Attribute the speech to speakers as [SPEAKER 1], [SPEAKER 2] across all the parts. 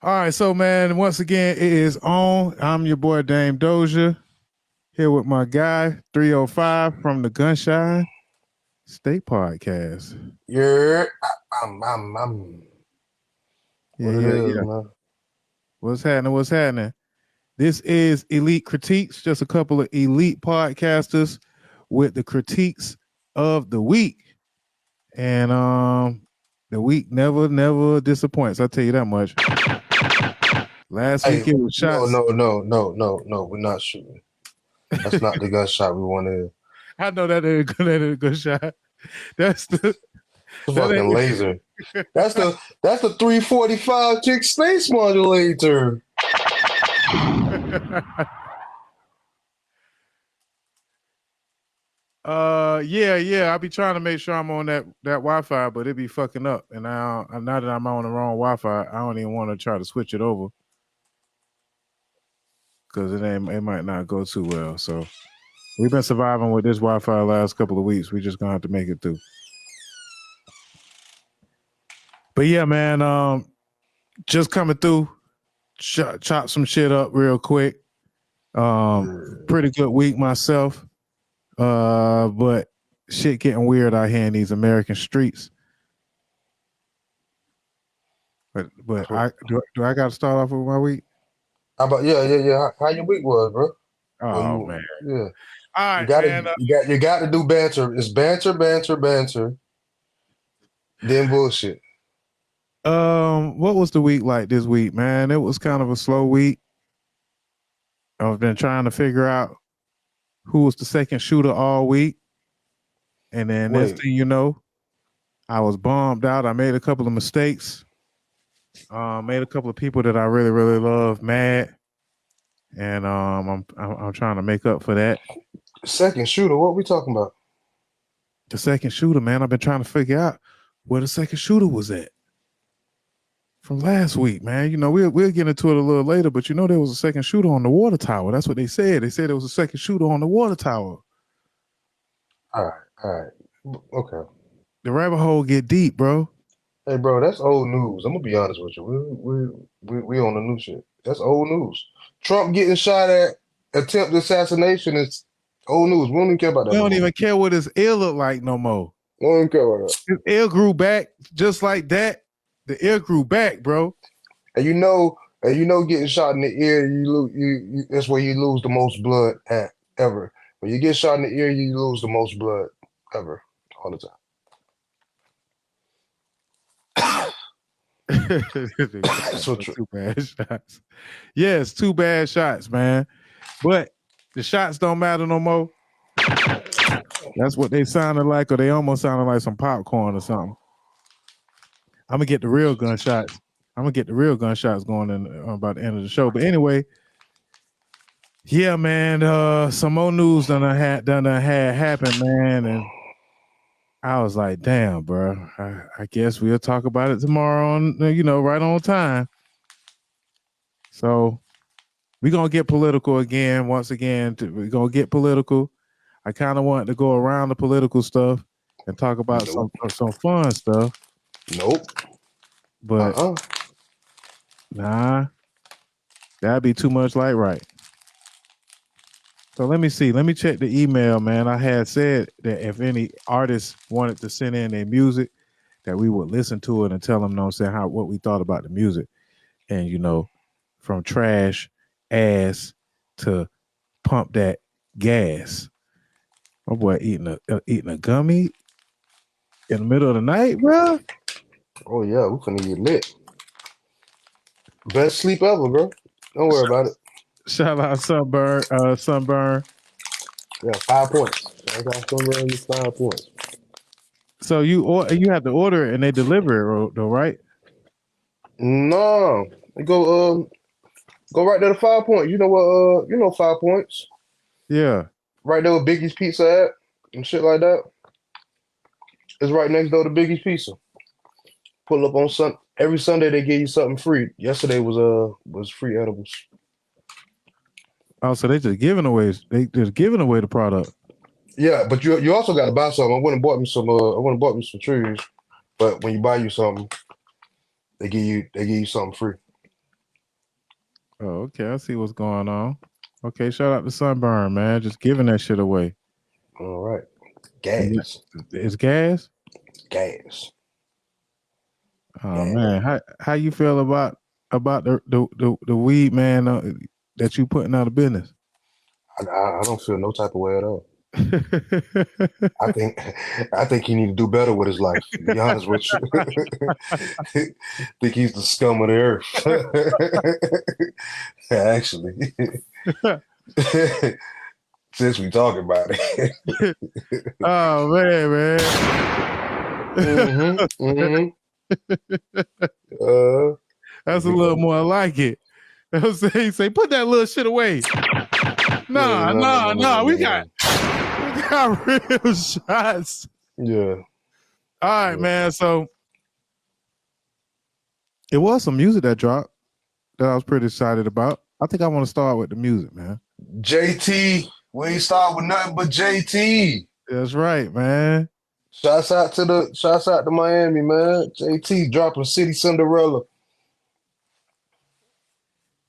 [SPEAKER 1] All right, so man, once again, it is on. I'm your boy Dame Dozha, here with my guy 305 from the Gunshine State Podcast.
[SPEAKER 2] Yeah, I'm.
[SPEAKER 1] Yeah,
[SPEAKER 2] What it
[SPEAKER 1] yeah,
[SPEAKER 2] is,
[SPEAKER 1] yeah.
[SPEAKER 2] man?
[SPEAKER 1] What's happening? What's happening? This is Elite Critiques, just a couple of elite podcasters with the critiques of the week. And the week never disappoints. I'll tell you that much. Last
[SPEAKER 2] Hey,
[SPEAKER 1] week it was
[SPEAKER 2] no,
[SPEAKER 1] shots.
[SPEAKER 2] no, no, no, no, no. We're not shooting. That's not the gunshot we want to.
[SPEAKER 1] I know that ain't a good shot. That's the
[SPEAKER 2] The
[SPEAKER 1] that
[SPEAKER 2] fucking laser.
[SPEAKER 1] ain't.
[SPEAKER 2] That's the 345 chick space modulator.
[SPEAKER 1] Yeah. I be trying to make sure I'm on that Wi-Fi, but it be fucking up. And now that I'm on the wrong Wi-Fi, I don't even want to try to switch it over because it might not go too well. So we've been surviving with this Wi-Fi the last couple of weeks. We just gonna have to make it through. But yeah, man, just coming through, chop some shit up real quick. Pretty good week myself. But shit getting weird out here in these American streets. But do I got to start off with my week?
[SPEAKER 2] How about yeah? How your week was, bro? Well,
[SPEAKER 1] Oh man!
[SPEAKER 2] yeah.
[SPEAKER 1] All
[SPEAKER 2] You
[SPEAKER 1] right,
[SPEAKER 2] gotta
[SPEAKER 1] man.
[SPEAKER 2] you got to do banter. It's banter. Then bullshit.
[SPEAKER 1] What was the week like this week, man? It was kind of a slow week. I've been trying to figure out who was the second shooter all week, and then next
[SPEAKER 2] Wait,
[SPEAKER 1] thing you know, I was bummed out. I made a couple of mistakes. Made a couple of people that I really love mad, and I'm trying to make up for that.
[SPEAKER 2] second shooter. What we talking about?
[SPEAKER 1] The second shooter, man. I've been trying to figure out where the second shooter was at from last week, man. You know, we'll get into it a little later, but you know there was a second shooter on the water tower. That's what they said. They said there was a second shooter on the water tower.
[SPEAKER 2] All right. Okay.
[SPEAKER 1] The rabbit hole get deep, bro.
[SPEAKER 2] Hey, bro, that's old news. I'm gonna be honest with you. We on the new shit. That's old news. Trump getting shot at, attempted assassination is old news. We don't even care about that
[SPEAKER 1] We
[SPEAKER 2] no
[SPEAKER 1] don't
[SPEAKER 2] more.
[SPEAKER 1] even care what his ear look like no more.
[SPEAKER 2] We don't even care about that.
[SPEAKER 1] His ear grew back just like that. The ear grew back, bro.
[SPEAKER 2] And getting shot in the ear, that's where you lose the most blood at ever. When you get shot in the ear, you lose the most blood ever, all the time. So true.
[SPEAKER 1] Two bad shots. Yes, two bad shots, man. But the shots don't matter no more. That's what they sounded like, or they almost sounded like some popcorn or something. I'm gonna get the real gunshots. I'm gonna get the real gunshots going in by the end of the show. But anyway, yeah, man. Some more news done had happened, man, and I was like, damn, bro. I guess we'll talk about it tomorrow on, right on time. So we're gonna get political again. Once again, we're gonna get political. I kind of wanted to go around the political stuff and talk about
[SPEAKER 2] Nope.
[SPEAKER 1] some fun stuff.
[SPEAKER 2] Nope.
[SPEAKER 1] But nah, that'd be too much like right. So let me see. Let me check the email, man. I had said that if any artists wanted to send in their music, that we would listen to it and tell them, you know what I'm saying, what we thought about the music. And from trash ass to pump that gas. My boy eating a gummy in the middle of the night, bro.
[SPEAKER 2] Oh yeah, we finna get lit. Best sleep ever, bro. Don't worry about it.
[SPEAKER 1] Shout out Sunburn.
[SPEAKER 2] Yeah, 5 points. I got Sunburn 5 points.
[SPEAKER 1] So you have to order it and they deliver it though, right?
[SPEAKER 2] No, go right there to 5 points. You know what? 5 points.
[SPEAKER 1] Yeah.
[SPEAKER 2] Right there with Biggie's Pizza at and shit like that. It's right next door to Biggie's Pizza. Pull up on every Sunday they give you something free. Yesterday was free edibles.
[SPEAKER 1] Oh, so they just giving away the product.
[SPEAKER 2] Yeah, but you also got to buy something. I went and bought me some trees. But when you buy you something, they give you something free.
[SPEAKER 1] Oh, okay. I see what's going on. Okay, shout out to Sunburn, man. Just giving that shit away.
[SPEAKER 2] All right.
[SPEAKER 1] And
[SPEAKER 2] Gas.
[SPEAKER 1] it's gas.
[SPEAKER 2] Gas.
[SPEAKER 1] Oh
[SPEAKER 2] Gas.
[SPEAKER 1] man, how you feel about the weed, man, that you putting out of business?
[SPEAKER 2] I don't feel no type of way at all. I think I think he need to do better with his life, to be honest with you. Think he's the scum of the earth. Actually. Since we talking about it.
[SPEAKER 1] Oh man. That's a little more like it. I'm saying, say, put that little shit away. Nah. We got real shots.
[SPEAKER 2] Yeah.
[SPEAKER 1] All right, man. So it was some music that dropped that I was pretty excited about. I think I want to start with the music, man.
[SPEAKER 2] JT, we ain't start with nothing but JT.
[SPEAKER 1] That's right, man.
[SPEAKER 2] Shouts out to Miami, man. JT dropping City Cinderella.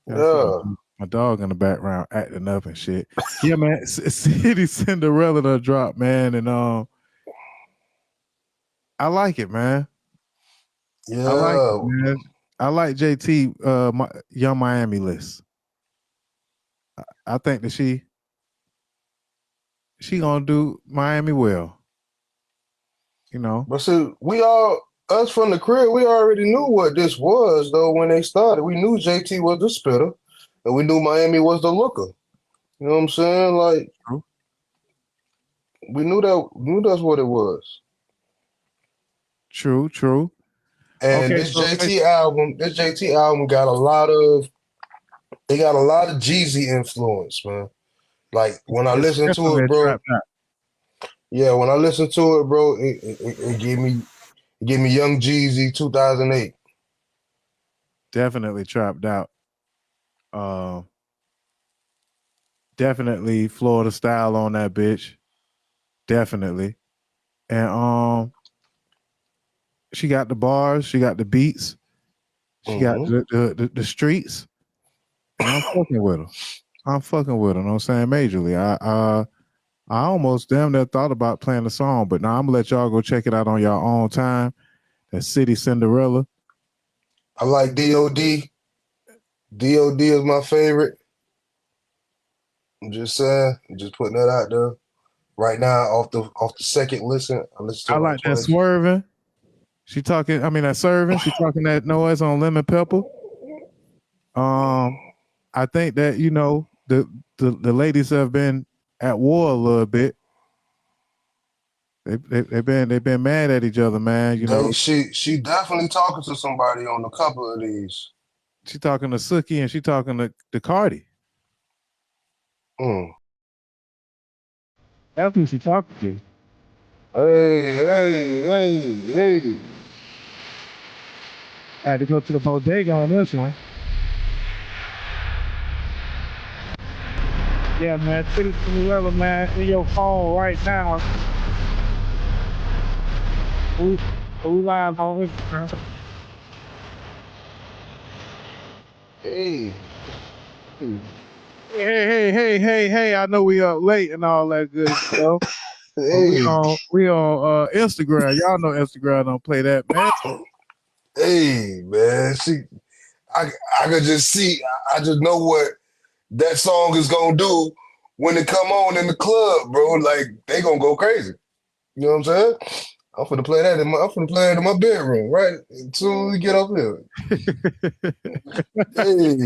[SPEAKER 2] Yeah.
[SPEAKER 1] My dog in the background acting up and shit. Yeah, man. City Cinderella done dropped, man, and I like it, man.
[SPEAKER 2] Yeah.
[SPEAKER 1] I like it, man. I like JT, Young Miami list. I think that she gonna do Miami well. You know.
[SPEAKER 2] But see, us from the crib, we already knew what this was though when they started. We knew JT was the spitter, and we knew Miami was the looker. You know what I'm saying? Like
[SPEAKER 1] True.
[SPEAKER 2] we knew that's what it was.
[SPEAKER 1] True.
[SPEAKER 2] And
[SPEAKER 1] Okay,
[SPEAKER 2] this JT album got a lot of Jeezy influence, man. Like when I listen to it, bro. Yeah, when I listen to it, bro, it gave me Young Jeezy 2008.
[SPEAKER 1] Definitely trapped out. Definitely Florida style on that bitch. Definitely. And she got the bars, she got the beats, she got the streets. And I'm fucking with her. I'm fucking with her, you know what I'm saying? Majorly. I almost damn near thought about playing the song, but now I'm gonna let y'all go check it out on your own time. That's City Cinderella.
[SPEAKER 2] I like DOD. DOD is my favorite. I'm just saying, I'm just putting that out there. Right now, off the second listen, I listened to it
[SPEAKER 1] like that
[SPEAKER 2] twice.
[SPEAKER 1] swerving. That serving. She talking that noise on Lemon Pepper. I think that the ladies have been at war a little bit. They've been mad at each other, man.
[SPEAKER 2] She definitely talking to somebody on a couple of these.
[SPEAKER 1] She talking to Suki and she talking to Cardi. That's who she talking to.
[SPEAKER 2] Hey.
[SPEAKER 1] I had to go to the bodega on this one. Yeah, man. City Cinderella, man. In your phone right now. We live on Instagram.
[SPEAKER 2] Hey.
[SPEAKER 1] Hey. I know we up late and all that good stuff.
[SPEAKER 2] Hey.
[SPEAKER 1] We on Instagram. Y'all know Instagram don't play that, man.
[SPEAKER 2] Hey, man. I could just see, I just know what that song is gonna do when it come on in the club, bro. Like they gonna go crazy. You know what I'm saying? I'm finna play that in my bedroom, right? As soon as we get up here. Hey,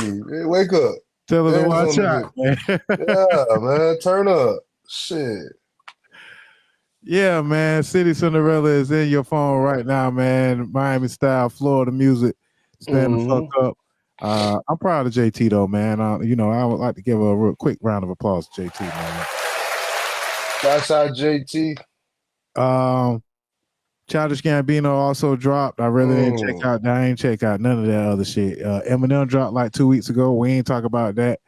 [SPEAKER 2] wake up.
[SPEAKER 1] Tell her to watch out, man.
[SPEAKER 2] Yeah, man. Turn up. Shit.
[SPEAKER 1] Yeah, man. City Cinderella is in your phone right now, man. Miami style, Florida music. Stand the fuck up. I'm proud of JT though, man. I would like to give a real quick round of applause to JT, man.
[SPEAKER 2] That's out JT.
[SPEAKER 1] Childish Gambino also dropped. I really didn't check out. I ain't check out none of that other shit. Eminem dropped like 2 weeks ago. We ain't talk about that.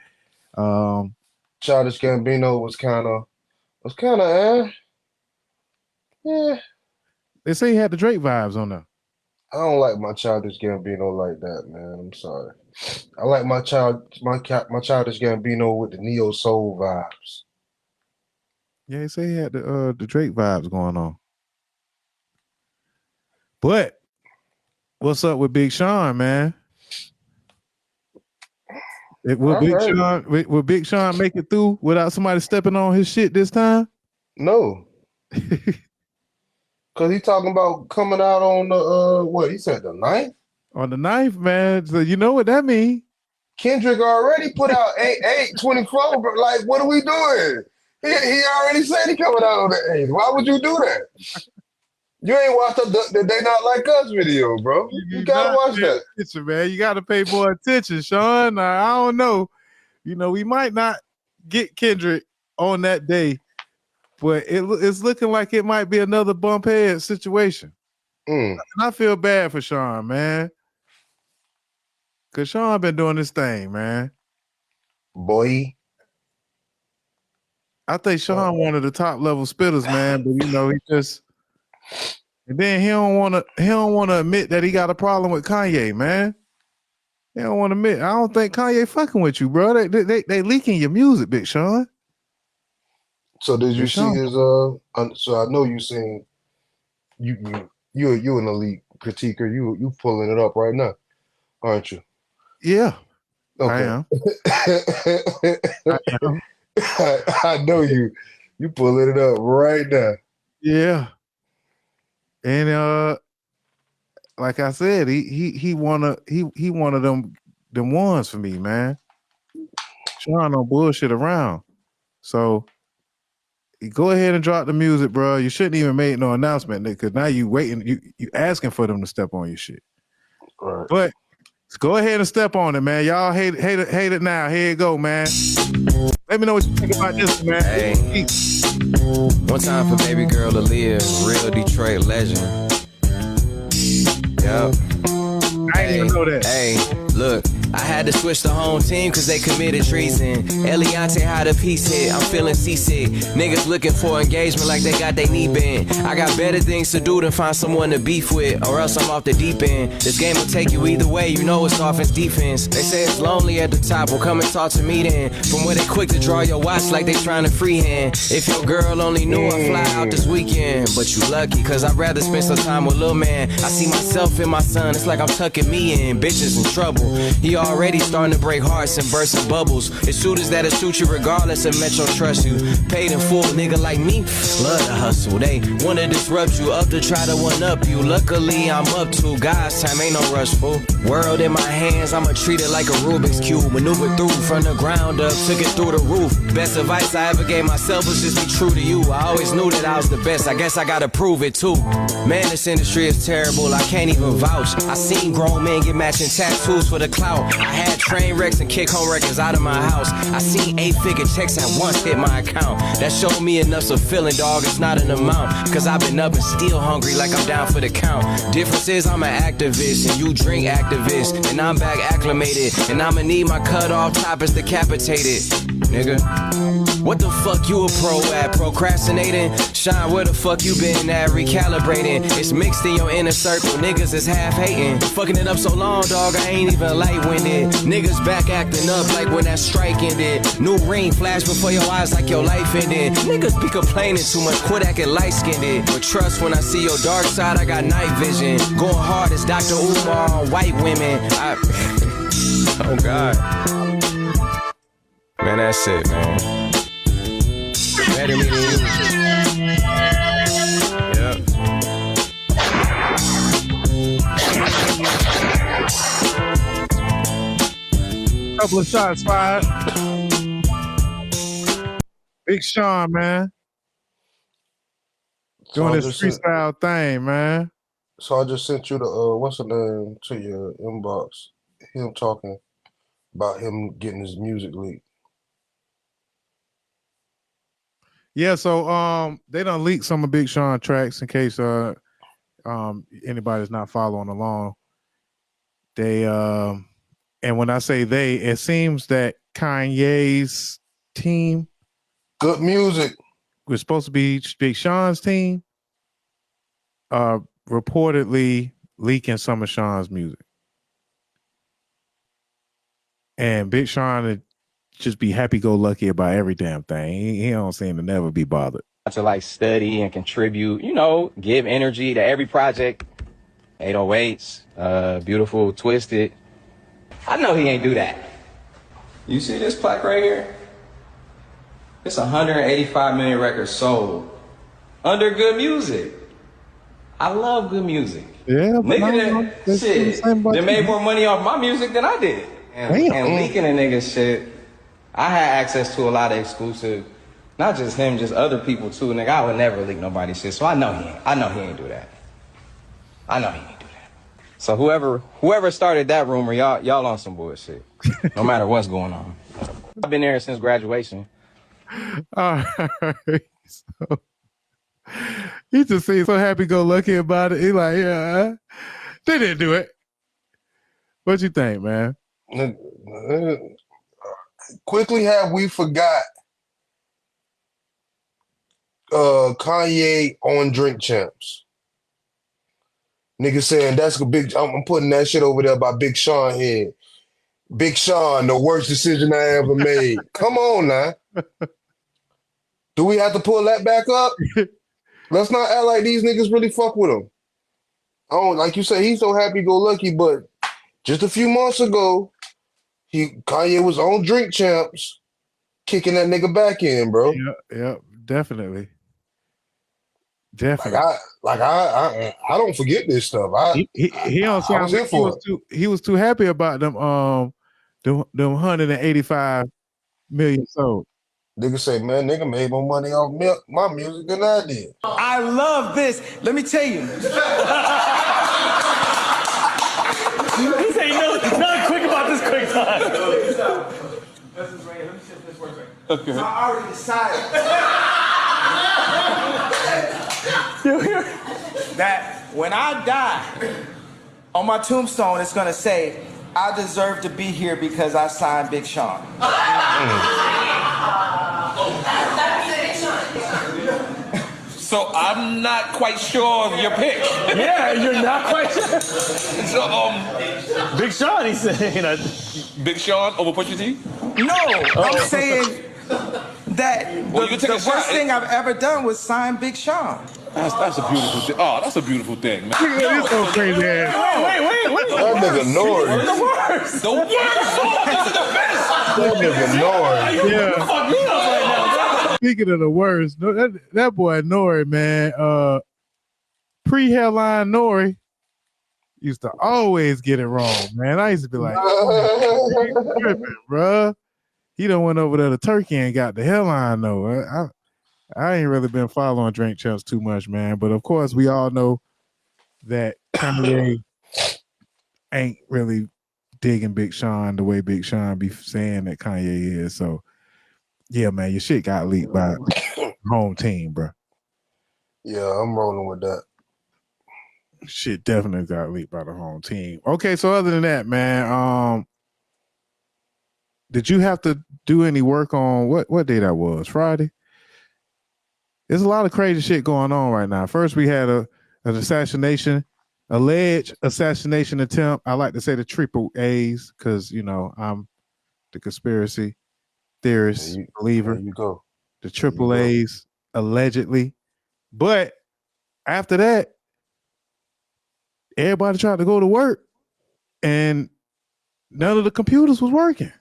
[SPEAKER 2] Childish Gambino was kind of yeah.
[SPEAKER 1] They say he had the Drake vibes on there.
[SPEAKER 2] I don't like my Childish Gambino like that, man. I'm sorry. I like my childish Gambino with the neo soul vibes.
[SPEAKER 1] Yeah, he said he had the Drake vibes going on. But what's up with Big Sean, man? Will Big Sean make it through without somebody stepping on his shit this time?
[SPEAKER 2] No. Cause he talking about coming out on the what he said, the 9th?
[SPEAKER 1] On the 9th, man. So you know what that means.
[SPEAKER 2] Kendrick already put out 8/24, but like, what are we doing? He already said he coming out on the 8th. Why would you do that? You ain't watched the They Not Like Us video, bro. You gotta watch that.
[SPEAKER 1] Attention, man. You gotta pay more attention, Sean. I don't know. You know, we might not get Kendrick on that day, but it's looking like it might be another bump head situation. And I feel bad for Sean, man. Cause Sean been doing this thing, man.
[SPEAKER 2] Boy.
[SPEAKER 1] I think Sean one of the top level spitters, man. But you know, he just and then he don't wanna admit that he got a problem with Kanye, man. He don't want to admit. I don't think Kanye fucking with you, bro. They leaking your music, Big Sean.
[SPEAKER 2] So did you see his so I know you seen you're an elite critiquer. You pulling it up right now, aren't you?
[SPEAKER 1] Yeah.
[SPEAKER 2] Okay.
[SPEAKER 1] I am.
[SPEAKER 2] I know you pulling it up right now.
[SPEAKER 1] Yeah. And like I said, he one of them ones for me, man. Sean don't bullshit around. So you go ahead and drop the music, bro. You shouldn't even make no announcement, because now you waiting, you asking for them to step on your shit.
[SPEAKER 2] Right.
[SPEAKER 1] But go ahead and step on it, man. Y'all hate it now. Here you go, man. Let me know what you think about this, man.
[SPEAKER 3] Hey. One time for baby girl Aaliyah, real Detroit legend. Yep.
[SPEAKER 1] I didn't even know that.
[SPEAKER 3] Hey, look. I had to switch the home team cause they committed treason. Eliante had a piece hit, I'm feeling seasick. Niggas looking for engagement like they got their knee bent. I got better things to do than find someone to beef with, or else I'm off the deep end. This game will take you either way, you know it's offense defense. They say it's lonely at the top, well come and talk to me then. From where they quick to draw your watch like they trying to freehand. If your girl only knew I fly out this weekend. But you lucky cause I'd rather spend some time with Lil Man. I see myself in my son, it's like I'm tucking me in. Bitches in trouble, he already starting to break hearts and bursting bubbles. It's shooters that'll shoot you regardless of Metro trust you. Paid in full, nigga like me, love to hustle. They wanna disrupt you, up to try to one up you. Luckily I'm up to God's time, ain't no rush, fool. World in my hands, I'ma treat it like a Rubik's Cube. Maneuver through from the ground up, took it through the roof. Best advice I ever gave myself was just be true to you. I always knew that I was the best, I guess I gotta prove it too. Man, this industry is terrible, I can't even vouch. I seen grown men get matching tattoos for the clout. I had train wrecks and kick home records out of my house. I seen 8-figure checks at once hit my account. That showed me enough's a feeling, dog, it's not an amount. Cause I've been up and still hungry like I'm down for the count. Difference is I'm an activist and you drink activist. And I'm back acclimated and I'ma need my cut off toppers decapitated. Nigga, what the fuck you a pro at? Procrastinating? Shine, where the fuck you been at? Recalibrating. It's mixed in your inner circle, niggas is half hating. Fucking it up so long, dog, I ain't even light-winded. Niggas back acting up like when that strike ended. New ring flash before your eyes like your life ended. Niggas be complaining too much, quit acting light-skinned. But trust when I see your dark side, I got night vision. Going hard as Dr. Umar on white women. Oh God. Man, that's it, man. Better me than you. Yep.
[SPEAKER 1] Couple of shots fired. Big Sean, man. Doing this freestyle thing, man.
[SPEAKER 2] So I just sent you the what's the name to your inbox. Him talking about him getting his music leaked.
[SPEAKER 1] Yeah, so they done leaked some of Big Sean tracks in case anybody's not following along. They and when I say they, it seems that Kanye's team,
[SPEAKER 2] Good Music,
[SPEAKER 1] was supposed to be Big Sean's team, reportedly leaking some of Sean's music. And Big Sean would just be happy-go-lucky about every damn thing. He don't seem to never be bothered.
[SPEAKER 4] To like study and contribute, give energy to every project. 808s, Beautiful, Twisted. I know he ain't do that. You see this plaque right here? It's 185 million records sold under good music. I love good music.
[SPEAKER 1] Yeah, but
[SPEAKER 4] nigga, they made more money off my music than I did. And leaking a nigga shit. I had access to a lot of exclusive, not just him, just other people too. Nigga, I would never leak nobody's shit. So I know he ain't do that. I know he ain't do that. So whoever started that rumor, y'all on some bullshit. No matter what's going on. I've been there since graduation.
[SPEAKER 1] All right. So, he just seems so happy-go-lucky about it. He like, yeah, they didn't do it. What you think, man?
[SPEAKER 2] Quickly have we forgot Kanye on Drink Champs? Nigga saying that's a big. I'm putting that shit over there by Big Sean here. Big Sean, the worst decision I ever made. Come on now. Do we have to pull that back up? Let's not act like these niggas really fuck with him. Oh, like you said, he's so happy-go-lucky, but just a few months ago, Kanye was on Drink Champs, kicking that nigga back in, bro.
[SPEAKER 1] Yeah, definitely.
[SPEAKER 2] I don't forget this stuff.
[SPEAKER 1] He don't sound like he was too happy about them 185 million sold.
[SPEAKER 2] Nigga say, man, nigga made more money off my music than I did.
[SPEAKER 5] I love this. Let me tell you.
[SPEAKER 6] He said, not quick about this quick time.
[SPEAKER 5] This is right here. Let me see if this works right.
[SPEAKER 6] Okay.
[SPEAKER 5] So I already decided that when I die, on my tombstone, it's going to say, I deserve to be here because I signed Big Sean.
[SPEAKER 6] So I'm not quite sure of your pick.
[SPEAKER 7] Yeah, you're not quite sure.
[SPEAKER 6] So,
[SPEAKER 7] Big Sean, he said.
[SPEAKER 6] Big Sean over Pusha T?
[SPEAKER 5] No, I'm saying that the worst thing I've ever done was sign Big Sean.
[SPEAKER 6] That's a beautiful thing. Oh, that's a beautiful thing, man.
[SPEAKER 1] It's so crazy ass.
[SPEAKER 7] Wait.
[SPEAKER 2] That nigga Nori.
[SPEAKER 6] The worst. The worst. This is the best.
[SPEAKER 2] That nigga Nori.
[SPEAKER 1] Yeah. Speaking of the worst, that boy Nori, man, pre-headline Nori used to always get it wrong, man. I used to be like, tripping, bro. He done went over there to Turkey and got the headline though. I ain't really been following Drink Champs too much, man. But of course, we all know that Kanye ain't really digging Big Sean the way Big Sean be saying that Kanye is. So, yeah, man, your shit got leaked by home team, bro.
[SPEAKER 2] Yeah, I'm rolling with that.
[SPEAKER 1] Shit definitely got leaked by the home team. Okay, so other than that, man, did you have to do any work on what day that was? Friday? There's a lot of crazy shit going on right now. First, we had an alleged assassination attempt. I like to say the triple A's because, I'm the conspiracy theorist believer.
[SPEAKER 2] There you go.
[SPEAKER 1] The triple A's allegedly. But after that, everybody tried to go to work and none of the computers was working.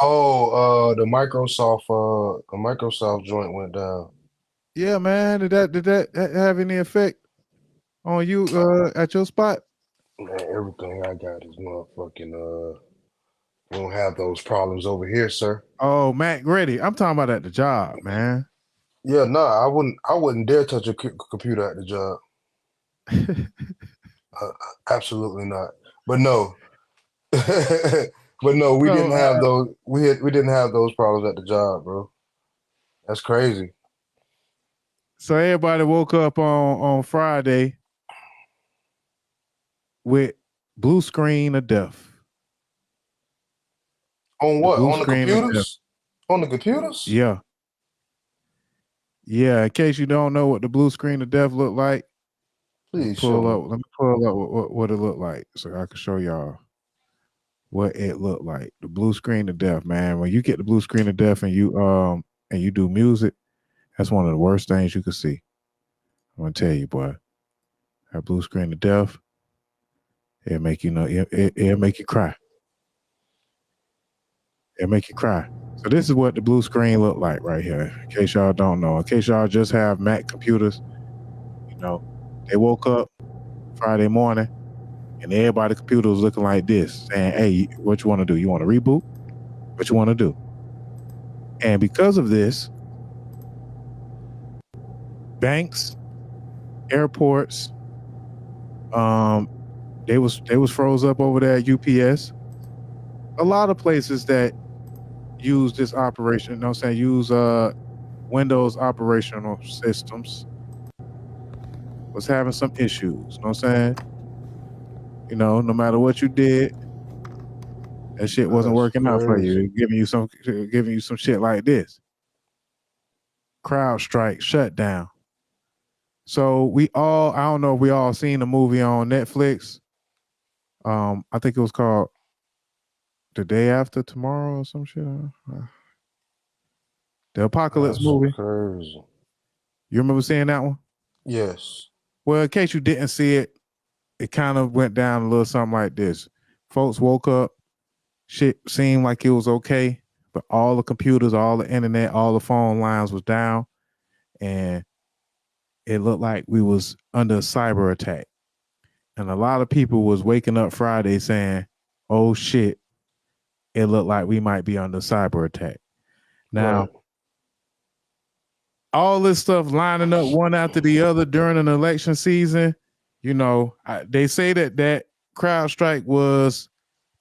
[SPEAKER 2] Oh, the Microsoft joint went down.
[SPEAKER 1] Yeah, man. Did that have any effect on you at your spot?
[SPEAKER 2] Man, everything I got is motherfucking we don't have those problems over here, sir.
[SPEAKER 1] Oh, Matt Grady. I'm talking about at the job, man.
[SPEAKER 2] Yeah, I wouldn't dare touch a computer at the job. Absolutely not. But no. But no, we didn't have those. We didn't have those problems at the job, bro. That's crazy.
[SPEAKER 1] So everybody woke up on Friday with blue screen of death.
[SPEAKER 2] On what? On the computers? On the computers?
[SPEAKER 1] Yeah. Yeah. In case you don't know what the blue screen of death looked like,
[SPEAKER 2] please
[SPEAKER 1] let me pull up what it looked like so I can show y'all what it looked like. The blue screen of death, man. When you get the blue screen of death and you do music, that's one of the worst things you could see. I'm gonna tell you, boy. That blue screen of death, it'll make you know it'll make you cry. It'll make you cry. So this is what the blue screen looked like right here. In case y'all don't know. In case y'all just have Mac computers, you know, they woke up Friday morning and everybody's computer was looking like this, saying, hey, what you want to do? You want to reboot? What you want to do? And because of this, banks, airports, they was froze up over there at UPS. A lot of places that use this operation, you know what I'm saying, use Windows operational systems was having some issues, you know what I'm saying? You know, no matter what you did, that shit wasn't working out for you. Giving you some shit like this. CrowdStrike shutdown. So I don't know if we all seen the movie on Netflix. I think it was called The Day After Tomorrow or some shit. The Apocalypse movie.
[SPEAKER 2] Crazy.
[SPEAKER 1] You remember seeing that one?
[SPEAKER 2] Yes.
[SPEAKER 1] Well, in case you didn't see it, it kind of went down a little something like this. Folks woke up, shit seemed like it was okay, but all the computers, all the internet, all the phone lines was down, and it looked like we was under a cyber attack. And a lot of people was waking up Friday saying, oh shit, it looked like we might be under cyber attack. Now, all this stuff lining up one after the other during an election season, you know, they say that CrowdStrike was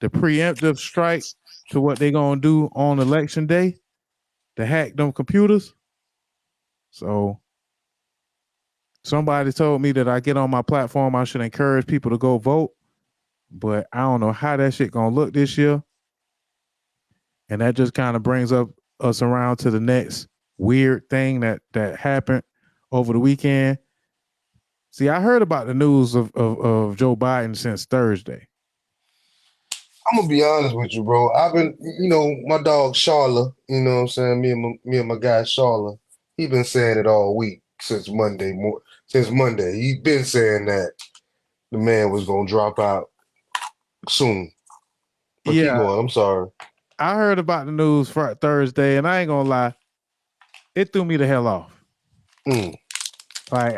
[SPEAKER 1] the preemptive strike to what they gonna do on election day to hack them computers. So somebody told me that I get on my platform, I should encourage people to go vote, but I don't know how that shit gonna look this year. And that just kind of brings us around to the next weird thing that happened over the weekend. See, I heard about the news of Joe Biden since Thursday.
[SPEAKER 2] I'm gonna be honest with you, bro. I've been, you know, my dog Charla, you know what I'm saying? Me and my guy Charla, he been saying it all week since Monday. Since Monday, he been saying that the man was gonna drop out soon. But keep going. I'm sorry.
[SPEAKER 1] I heard about the news for Thursday, and I ain't gonna lie, it threw me the hell off. Like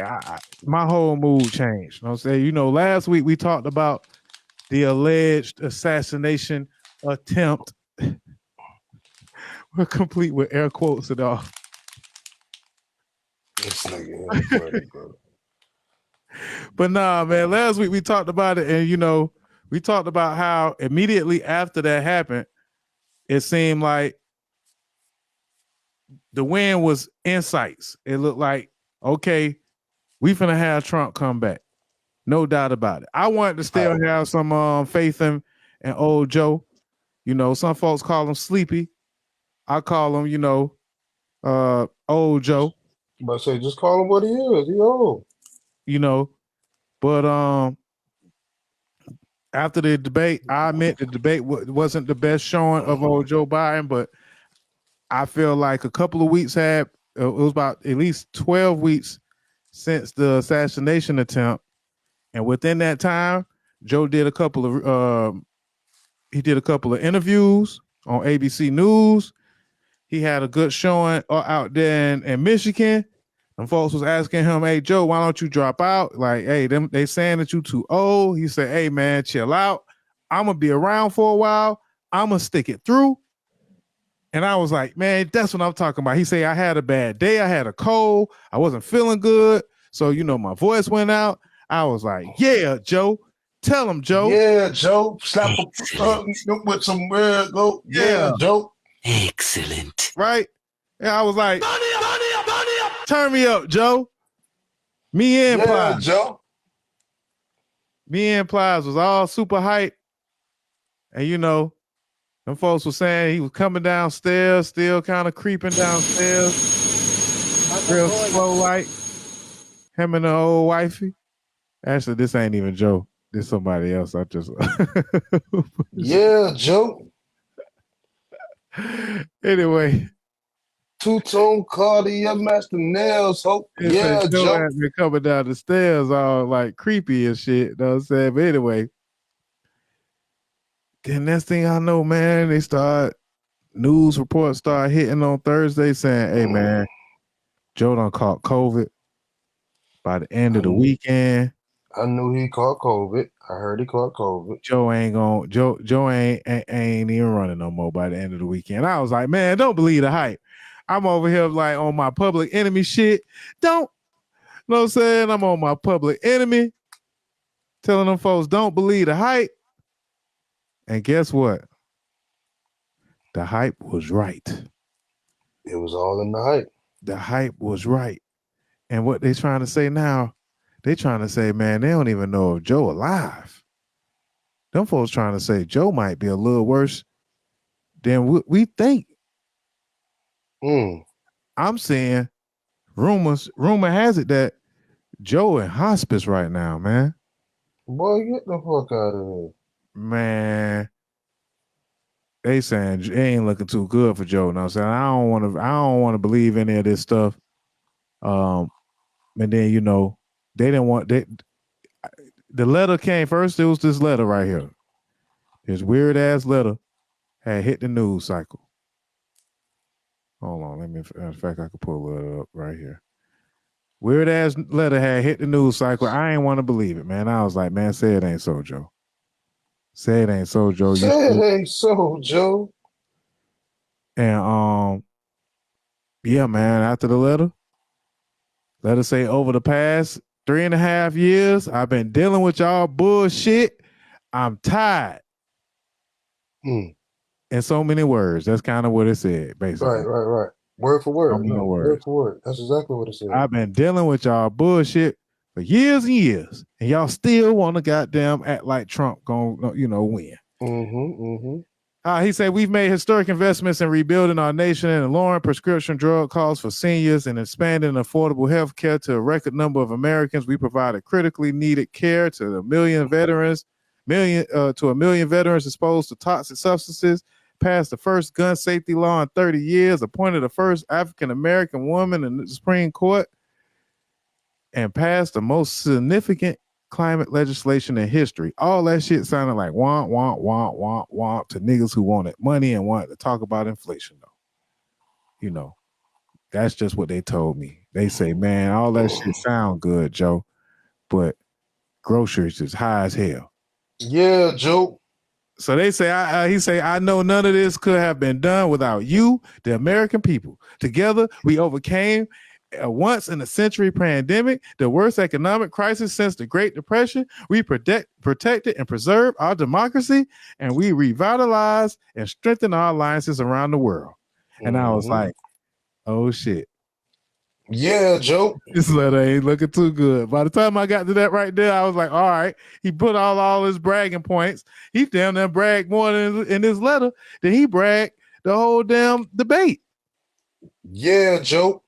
[SPEAKER 1] my whole mood changed. You know what I'm saying? You know, last week we talked about the alleged assassination attempt. We're complete with air quotes and all. But nah, man, last week we talked about it, and you know, we talked about how immediately after that happened, it seemed like the win was in sights. It looked like, okay, we finna have Trump come back. No doubt about it. I wanted to still have some faith in old Joe. You know, some folks call him Sleepy. I call him, you know, old Joe.
[SPEAKER 2] But say, just call him what he is. He old.
[SPEAKER 1] You know, but after the debate, I admit the debate wasn't the best showing of old Joe Biden, but I feel like a couple of weeks it was about at least 12 weeks since the assassination attempt. And within that time, Joe did a couple of interviews on ABC News. He had a good showing out there in Michigan. And folks was asking him, hey, Joe, why don't you drop out? Like, hey, they saying that you too old. He said, hey, man, chill out. I'm going to be around for a while. I'm going to stick it through. And I was like, man, that's what I'm talking about. He said, I had a bad day. I had a cold. I wasn't feeling good. So, you know, my voice went out. I was like, yeah, Joe. Tell him, Joe.
[SPEAKER 2] Yeah, Joe. Slap him with some go. Yeah, Joe.
[SPEAKER 3] Excellent.
[SPEAKER 1] Right? Yeah, I was like, turn me up, Joe. Me and Plies.
[SPEAKER 2] Joe.
[SPEAKER 1] Me and Plies was all super hype. And, you know, them folks were saying he was coming downstairs, still kind of creeping downstairs. Real slow like. Him and the old wifey. Actually, this ain't even Joe. There's somebody else. I just
[SPEAKER 2] Yeah, Joe.
[SPEAKER 1] Anyway.
[SPEAKER 2] Two-tone Cartier Master Nails, hope. Yeah,
[SPEAKER 1] Joe
[SPEAKER 2] Joe.
[SPEAKER 1] had been coming down the stairs all like creepy and shit. You know what I'm saying? But anyway, then next thing I know, man, news reports start hitting on Thursday saying, hey man, Joe done caught COVID by the end of the weekend.
[SPEAKER 2] I knew he caught COVID. I heard he caught COVID.
[SPEAKER 1] Joe ain't even running no more by the end of the weekend. I was like, man, don't believe the hype. I'm over here like on my public enemy shit. Don't, you know what I'm saying? I'm on my public enemy telling them folks don't believe the hype. And guess what? The hype was right.
[SPEAKER 2] It was all in the hype.
[SPEAKER 1] The hype was right. And what they trying to say now, they trying to say, man, they don't even know if Joe alive. Them folks trying to say Joe might be a little worse than we think. I'm saying rumor has it that Joe in hospice right now, man.
[SPEAKER 2] Boy, get the fuck out of here.
[SPEAKER 1] Man, they saying it ain't looking too good for Joe. Now, saying I don't want to believe any of this stuff. And then they didn't want the letter came first. It was this letter right here. This weird ass letter had hit the news cycle. Hold on, in fact, I could pull it up right here. Weird ass letter had hit the news cycle. I ain't want to believe it, man. I was like, man, say it ain't so, Joe. Say it ain't so, Joe.
[SPEAKER 2] Say it ain't so, Joe.
[SPEAKER 1] And yeah, man, after the letter say over the past 3.5 years, I've been dealing with y'all bullshit. I'm tired. In so many words. That's kind of what it said, basically.
[SPEAKER 2] Right. Word for word.
[SPEAKER 1] Word
[SPEAKER 2] for word. That's exactly what it said.
[SPEAKER 1] I've been dealing with y'all bullshit for years and years, and y'all still want to goddamn act like Trump gonna, win. He said we've made historic investments in rebuilding our nation and lowering prescription drug costs for seniors and expanding affordable health care to a record number of Americans. We provided critically needed care to a million veterans exposed to toxic substances, passed the first gun safety law in 30 years, appointed the first African-American woman in the Supreme Court, and passed the most significant climate legislation in history. All that shit sounded like womp, womp, womp, womp, womp to niggas who wanted money and wanted to talk about inflation, though. That's just what they told me. They say, man, all that shit sound good, Joe, but groceries is high as hell.
[SPEAKER 2] Yeah, Joe.
[SPEAKER 1] So they say, he say, I know none of this could have been done without you, the American people. Together, we overcame a once-in-a-century pandemic, the worst economic crisis since the Great Depression. We protected and preserved our democracy, and we revitalized and strengthened our alliances around the world. And I was like, oh, shit.
[SPEAKER 2] Yeah, Joe.
[SPEAKER 1] This letter ain't looking too good. By the time I got to that right there, I was like, all right. He put all his bragging points. He damn near bragged more in this letter than he bragged the whole damn debate.
[SPEAKER 2] Yeah, Joe.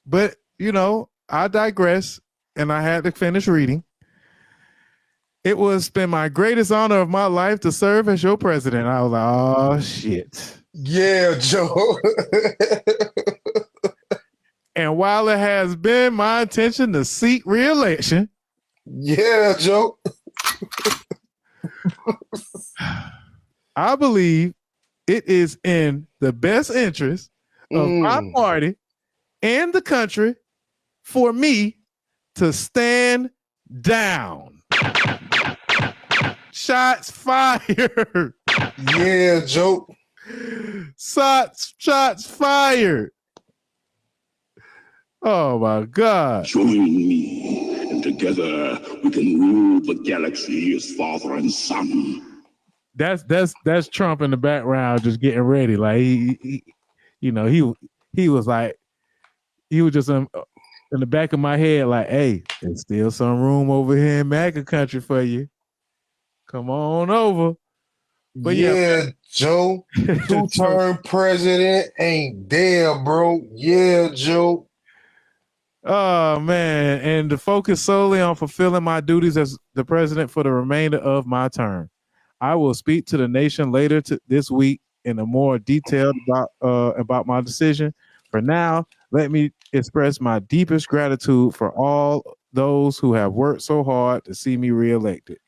[SPEAKER 1] But, I digress, and I had to finish reading. It was been my greatest honor of my life to serve as your president. I was like, oh, shit.
[SPEAKER 2] Yeah, Joe.
[SPEAKER 1] And while it has been my intention to seek re-election.
[SPEAKER 2] Yeah, Joe.
[SPEAKER 1] I believe it is in the best interest of my party and the country for me to stand down. Shots fired.
[SPEAKER 2] Yeah, Joe.
[SPEAKER 1] Shots fired. Oh my God.
[SPEAKER 8] Join me, and together we can rule the galaxy as father and son.
[SPEAKER 1] That's Trump in the background just getting ready. Like he was like, he was just in the back of my head like, hey, there's still some room over here in MAGA country for you. Come on over. But
[SPEAKER 2] yeah, Joe, 2-term president ain't there, bro. Yeah, Joe.
[SPEAKER 1] Oh man, and to focus solely on fulfilling my duties as the president for the remainder of my term. I will speak to the nation later this week in a more detailed about my decision. For now, let me express my deepest gratitude for all those who have worked so hard to see me reelected.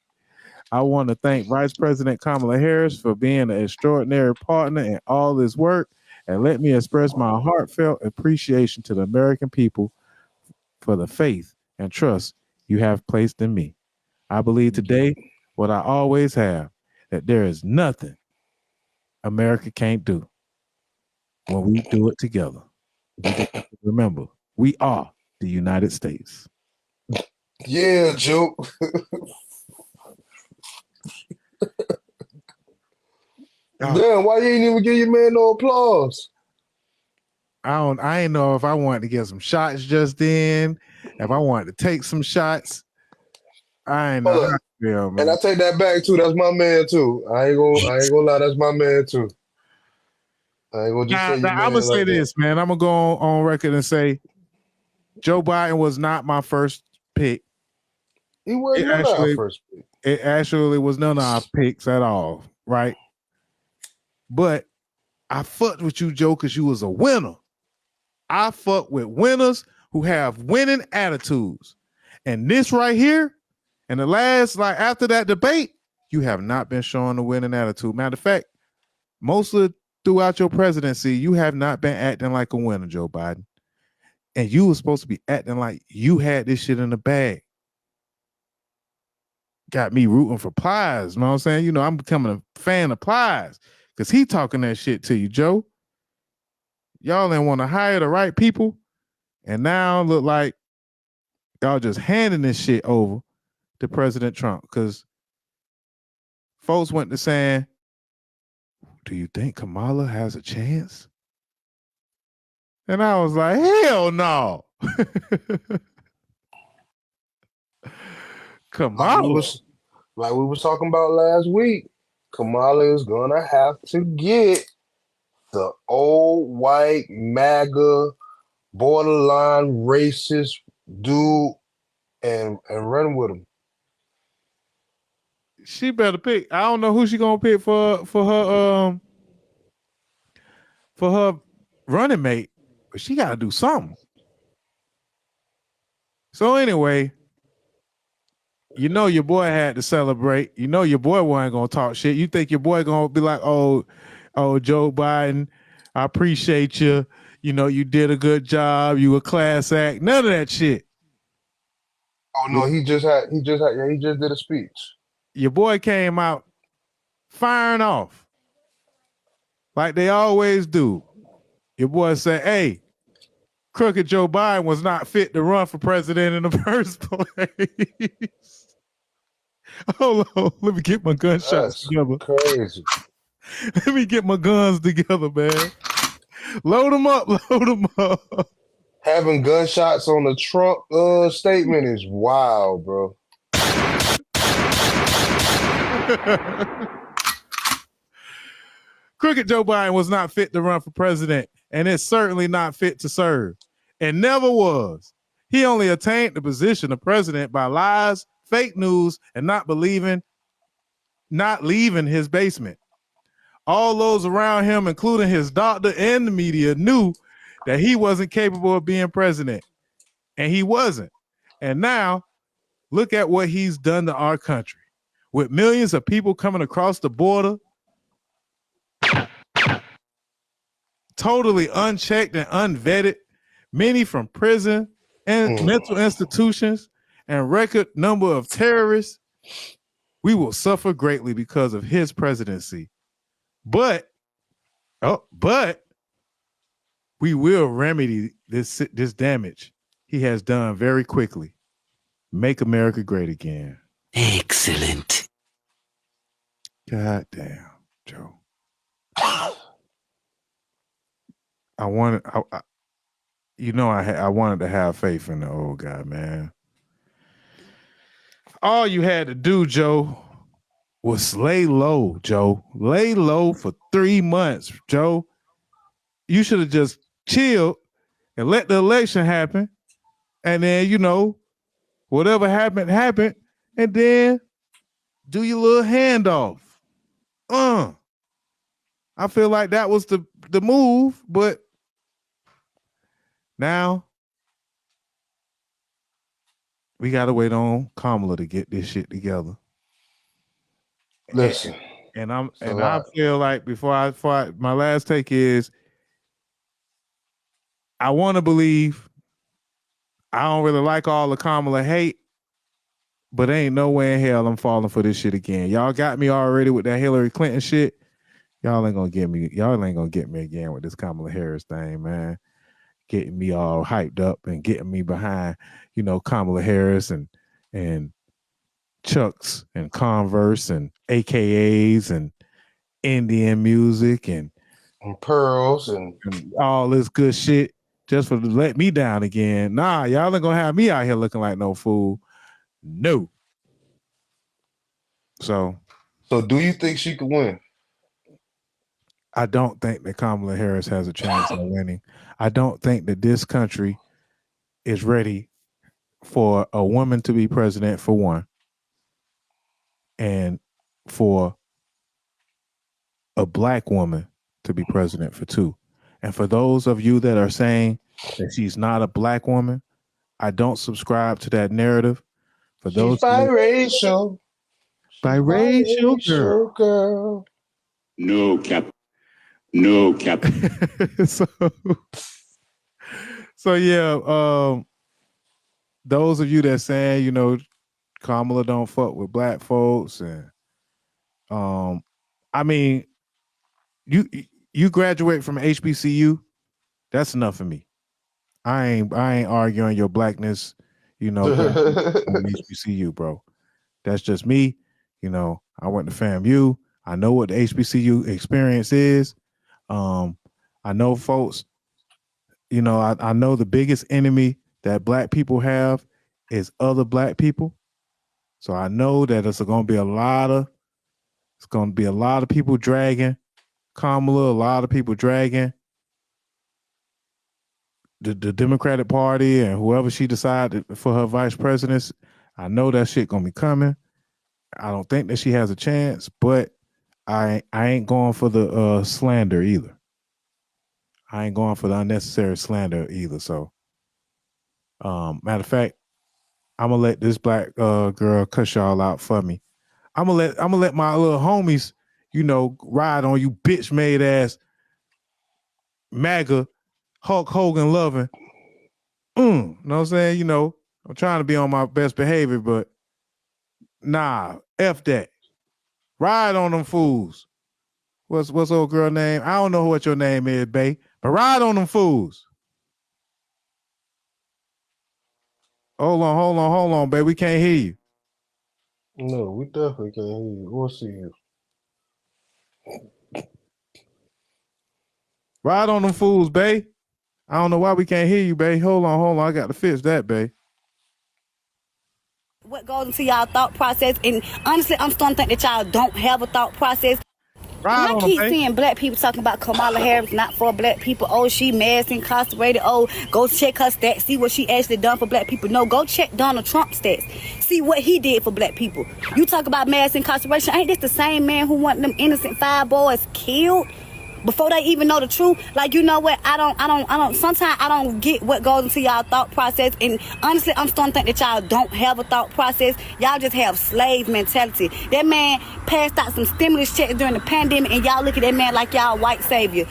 [SPEAKER 1] I want to thank Vice President Kamala Harris for being an extraordinary partner in all this work, and let me express my heartfelt appreciation to the American people for the faith and trust you have placed in me. I believe today what I always have, that there is nothing America can't do when we do it together. Remember, we are the United States.
[SPEAKER 2] Yeah, Joe. Damn, why you ain't even give your man no applause?
[SPEAKER 1] I ain't know if I wanted to get some shots just then, if I wanted to take some shots. I ain't know how to feel, man.
[SPEAKER 2] And I take that back too. That's my man too. I ain't gonna lie, that's my man too. I ain't gonna just say your man.
[SPEAKER 1] I'm gonna say
[SPEAKER 2] like
[SPEAKER 1] this,
[SPEAKER 2] that.
[SPEAKER 1] man. I'm gonna go on record and say Joe Biden was not my first pick.
[SPEAKER 2] He wasn't our first pick.
[SPEAKER 1] It actually was none of our picks at all, right? But I fucked with you, Joe, because you was a winner. I fuck with winners who have winning attitudes. And this right here, and the last, like after that debate, you have not been showing a winning attitude. Matter of fact, throughout your presidency, you have not been acting like a winner, Joe Biden. And you were supposed to be acting like you had this shit in the bag. Got me rooting for Plies. You know what I'm saying? You know, I'm becoming a fan of Plies because he talking that shit to you, Joe. Y'all didn't want to hire the right people. And now look like y'all just handing this shit over to President Trump because folks went to saying, do you think Kamala has a chance? And I was like, hell no. Kamala.
[SPEAKER 2] Like we was talking about last week, Kamala is gonna have to get the old white MAGA borderline racist dude and run with him.
[SPEAKER 1] She better pick. I don't know who she gonna pick for her running mate, but she gotta do something. So anyway, you know your boy had to celebrate. You know your boy wasn't gonna talk shit. You think your boy gonna be like, oh, Joe Biden, I appreciate you. You know, you did a good job. You a class act. None of that shit.
[SPEAKER 2] Oh no, he just did a speech.
[SPEAKER 1] Your boy came out firing off like they always do. Your boy said, hey, crooked Joe Biden was not fit to run for president in the first place. Hold on, let me get my gunshots together.
[SPEAKER 2] Crazy.
[SPEAKER 1] Let me get my guns together, man. Load them up, load them up.
[SPEAKER 2] Having gunshots on the Trump statement is wild, bro.
[SPEAKER 1] Crooked Joe Biden was not fit to run for president, and it's certainly not fit to serve. And never was. He only attained the position of president by lies, fake news, and not leaving his basement. All those around him, including his doctor and the media, knew that he wasn't capable of being president. And he wasn't. And now, look at what he's done to our country. With millions of people coming across the border, totally unchecked and unvetted, many from prison and mental institutions, and record number of terrorists, we will suffer greatly because of his presidency. But we will remedy this damage he has done very quickly. Make America great again.
[SPEAKER 3] Excellent.
[SPEAKER 1] God damn, Joe. I wanted to have faith in the old guy, man. All you had to do, Joe, was lay low, Joe. Lay low for 3 months, Joe. You should have just chilled and let the election happen And then, you know, whatever happened, and then do your little handoff. I feel like that was the move, but now we gotta wait on Kamala to get this shit together.
[SPEAKER 2] Listen,
[SPEAKER 1] and I feel like before I my last take is I want to believe I don't really like all the Kamala hate, but ain't no way in hell I'm falling for this shit again. Y'all got me already with that Hillary Clinton shit. Y'all ain't gonna get me. Y'all ain't gonna get me again with this Kamala Harris thing, man. Getting me all hyped up and getting me behind, you know, Kamala Harris and Chucks and Converse and AKAs and Indian music and
[SPEAKER 2] pearls and
[SPEAKER 1] all this good shit just for to let me down again. Nah, y'all ain't gonna have me out here looking like no fool. No. So
[SPEAKER 2] do you think she could win?
[SPEAKER 1] I don't think that Kamala Harris has a chance of winning. I don't think that this country is ready for a woman to be president, for one, and for a black woman to be president, for two. And for those of you that are saying that she's not a black woman, I don't subscribe to that narrative. For those
[SPEAKER 2] biracial.
[SPEAKER 1] Biracial
[SPEAKER 2] girl.
[SPEAKER 8] No, Cap. No, Cap.
[SPEAKER 1] So yeah, those of you that saying, you know, Kamala don't fuck with black folks, and I mean, you graduate from HBCU, that's enough for me. I ain't arguing your blackness, you know, from HBCU, bro. That's just me. You know, I went to FAMU. I know what the HBCU experience is. I know folks, you know, I know the biggest enemy that black people have is other black people. So I know that it's going to be a lot of people dragging Kamala, a lot of people dragging the Democratic Party and whoever she decided for her vice presidents. I know that shit going to be coming. I don't think that she has a chance, but I ain't going for the slander either. I ain't going for the unnecessary slander either. So, matter of fact, I'm gonna let this black girl cuss y'all out for me. I'm gonna let my little homies, you know, ride on you, bitch made ass, MAGA, Hulk Hogan loving. You know what I'm saying? You know, I'm trying to be on my best behavior, but nah, F that. Ride on them fools. What's old girl name? I don't know what your name is, babe, but ride on them fools. Hold on, babe. We can't hear you.
[SPEAKER 2] No, we definitely can't hear you. We'll see you.
[SPEAKER 1] Ride on them fools, babe. I don't know why we can't hear you, babe. Hold on. I got to fix that, babe.
[SPEAKER 9] What goes into y'all thought process? And honestly, I'm starting to think that y'all don't have a thought process.
[SPEAKER 1] Right
[SPEAKER 9] and I keep seeing black people talking about Kamala Harris not for black people. Oh, she mass incarcerated. Oh, go check her stats. See what she actually done for black people. No, go check Donald Trump's stats. See what he did for black people. You talk about mass incarceration. Ain't this the same man who want them innocent 5 boys killed before they even know the truth? Like, you know what? I don't sometimes I don't get what goes into y'all thought process. And honestly, I'm starting to think that y'all don't have a thought process. Y'all just have slave mentality. That man passed out some stimulus checks during the pandemic, and y'all look at that man like y'all white savior.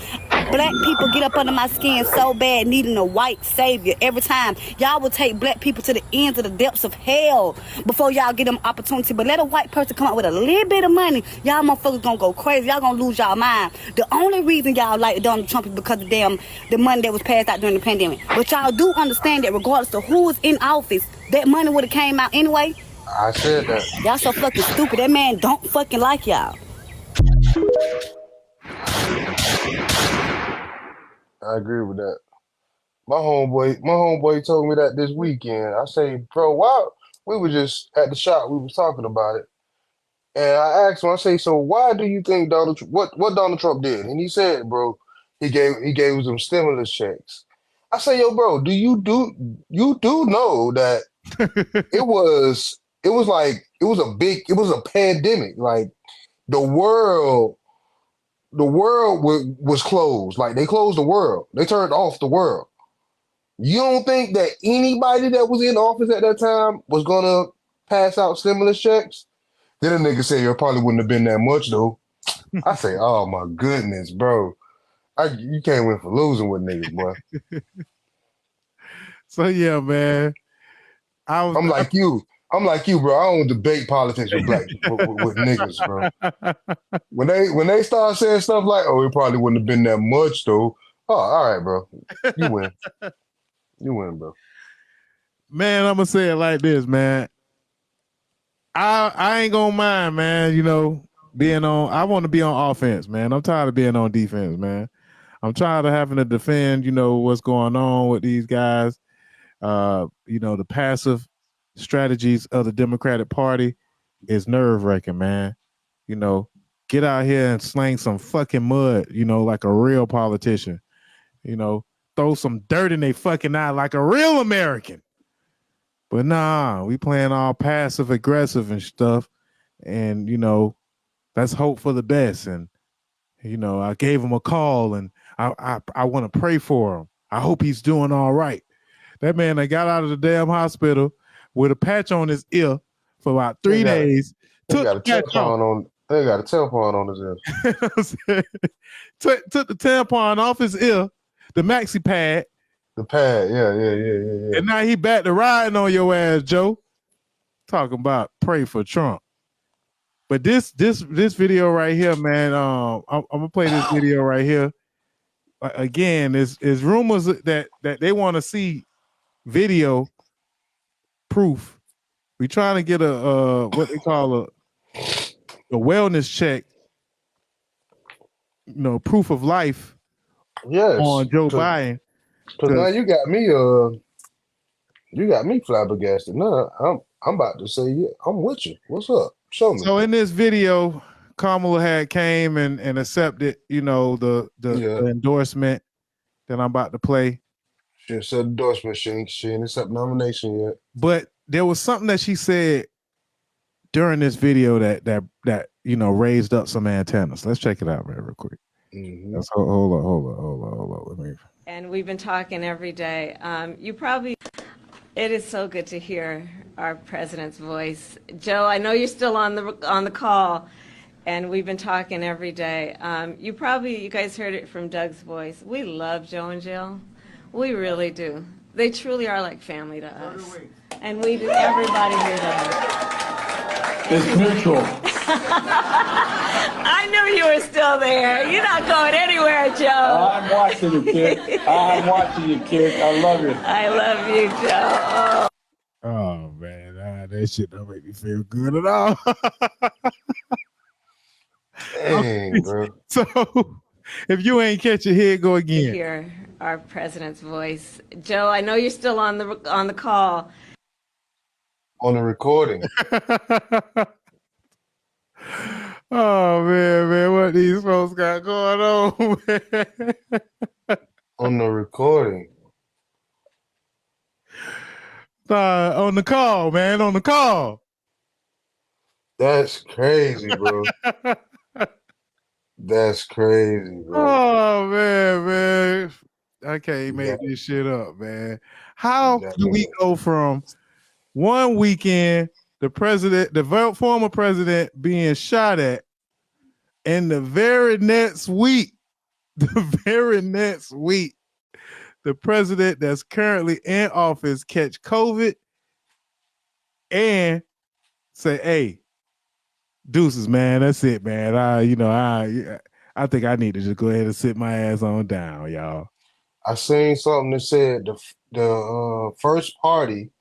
[SPEAKER 9] Black people get up under my skin so bad, needing a white savior every time. Y'all will take black people to the ends of the depths of hell before y'all get them opportunity. But let a white person come out with a little bit of money, y'all motherfuckers gonna go crazy. Y'all gonna lose y'all mind. The only reason y'all like Donald Trump is because of the money that was passed out during the pandemic. But y'all do understand that regardless of who was in office, that money would have came out anyway.
[SPEAKER 2] I said that.
[SPEAKER 9] Y'all so fucking stupid. That man don't fucking like y'all.
[SPEAKER 2] I agree with that. My homeboy told me that this weekend. I say, bro, why? We were just at the shop. We was talking about it. And I asked him, I say, so why do you think what Donald Trump did? And he said, bro, he gave them stimulus checks. I say, yo, bro, you do know that it was a pandemic. Like the world was closed. Like they closed the world. They turned off the world. You don't think that anybody that was in office at that time was gonna pass out stimulus checks? Then a nigga say it probably wouldn't have been that much though. I say, oh my goodness, bro. You can't win for losing with niggas, boy.
[SPEAKER 1] So yeah, man.
[SPEAKER 2] I'm like you, bro. I don't debate politics with with niggas, bro. When they start saying stuff like, "Oh, it probably wouldn't have been that much, though." Oh, all right, bro. You win. You win, bro.
[SPEAKER 1] Man, I'm gonna say it like this, man. I ain't gonna mind, man. You know, being on. I want to be on offense, man. I'm tired of being on defense, man. I'm tired of having to defend. You know what's going on with these guys. You know, the passive strategies of the Democratic Party is nerve-wracking, man. You know, get out here and slang some fucking mud, you know, like a real politician. You know, throw some dirt in their fucking eye like a real American. But nah, we playing all passive aggressive and stuff. And, you know, let's hope for the best. And, you know, I gave him a call and I want to pray for him. I hope he's doing all right. That man that got out of the damn hospital with a patch on his ear for about 3 days.
[SPEAKER 2] They got a tampon on his ear.
[SPEAKER 1] took the tampon off his ear, the maxi pad.
[SPEAKER 2] The pad, yeah.
[SPEAKER 1] And now he back to riding on your ass, Joe. Talking about pray for Trump. But this video right here, man, I'm gonna play this video right here. Again, is rumors that they want to see video proof. We trying to get a what they call a wellness check, you know, proof of life on Joe Biden.
[SPEAKER 2] Because now you got me flabbergasted. Now I'm about to say, yeah, I'm with you. What's up? Show me.
[SPEAKER 1] So in this video, Kamala had came and accepted, you know, the endorsement that I'm about to play.
[SPEAKER 2] She said endorsement. She ain't accept nomination yet.
[SPEAKER 1] But there was something that she said during this video that you know raised up some antennas. Let's check it out real quick.
[SPEAKER 2] Mm-hmm.
[SPEAKER 1] Let's hold on. Let me.
[SPEAKER 10] And we've been talking every day. It is so good to hear our president's voice. Joe, I know you're still on the call, and we've been talking every day. You guys heard it from Doug's voice. We love Joe and Jill. We really do. They truly are like family to us. And we do, everybody here does.
[SPEAKER 6] It's mutual.
[SPEAKER 10] I knew you were still there. You're not going anywhere, Joe.
[SPEAKER 6] I'm watching you, kid. I'm watching you, kid. I love you.
[SPEAKER 10] I love you, Joe.
[SPEAKER 1] Oh man, that shit don't make me feel good at all.
[SPEAKER 2] Dang, bro.
[SPEAKER 1] So if you ain't catch it, here go again.
[SPEAKER 10] Hear our president's voice. Joe, I know you're still on the call.
[SPEAKER 2] On the recording.
[SPEAKER 1] Oh man, what these folks got going on, man?
[SPEAKER 2] On the recording.
[SPEAKER 1] On the call, man, on the call.
[SPEAKER 2] That's crazy, bro. That's crazy, bro.
[SPEAKER 1] Oh man. I can't make this shit up, man. How do we go from one weekend, the former president being shot at, and the very next week, the president that's currently in office catch COVID and say, "Hey, deuces, man, that's it, man. I think I need to just go ahead and sit my ass on down, y'all."
[SPEAKER 2] I seen something that said the first party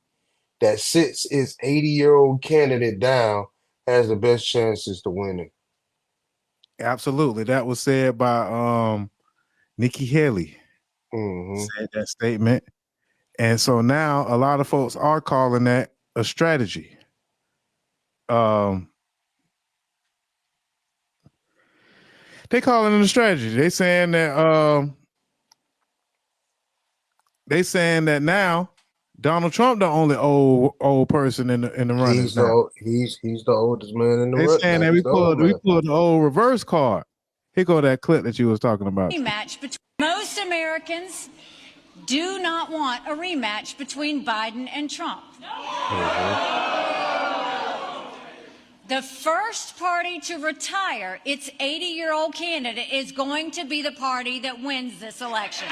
[SPEAKER 2] that sits its 80-year-old candidate down has the best chances to winning.
[SPEAKER 1] Absolutely. That was said by Nikki Haley. Said that statement. And so now a lot of folks are calling that a strategy. They calling it a strategy. They saying that they saying that now Donald Trump the only old person in the runnings now.
[SPEAKER 2] He's the oldest man in the
[SPEAKER 1] They
[SPEAKER 2] run.
[SPEAKER 1] saying that we pulled the old reverse card. Here go that clip that you was talking about.
[SPEAKER 11] Rematch between most Americans do not want a rematch between Biden and Trump. The first party to retire its 80-year-old candidate is going to be the party that wins this election.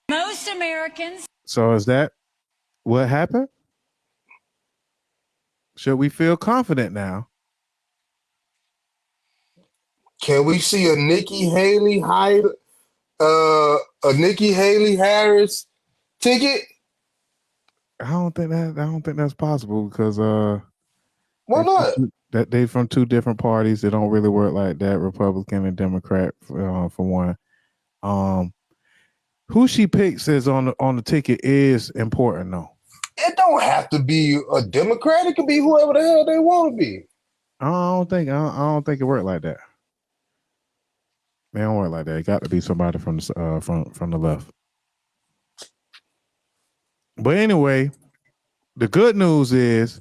[SPEAKER 11] Most Americans.
[SPEAKER 1] So is that what happened? Should we feel confident now?
[SPEAKER 2] Can we see a Nikki Haley Harris ticket?
[SPEAKER 1] I don't think that's possible because
[SPEAKER 2] why not?
[SPEAKER 1] That they from two different parties. They don't really work like that. Republican and Democrat for one. Who she picks is on the ticket is important though.
[SPEAKER 2] It don't have to be a Democrat. It can be whoever the hell they want to be.
[SPEAKER 1] I don't think it worked like that. They don't work like that. It got to be somebody from the left. But anyway, the good news is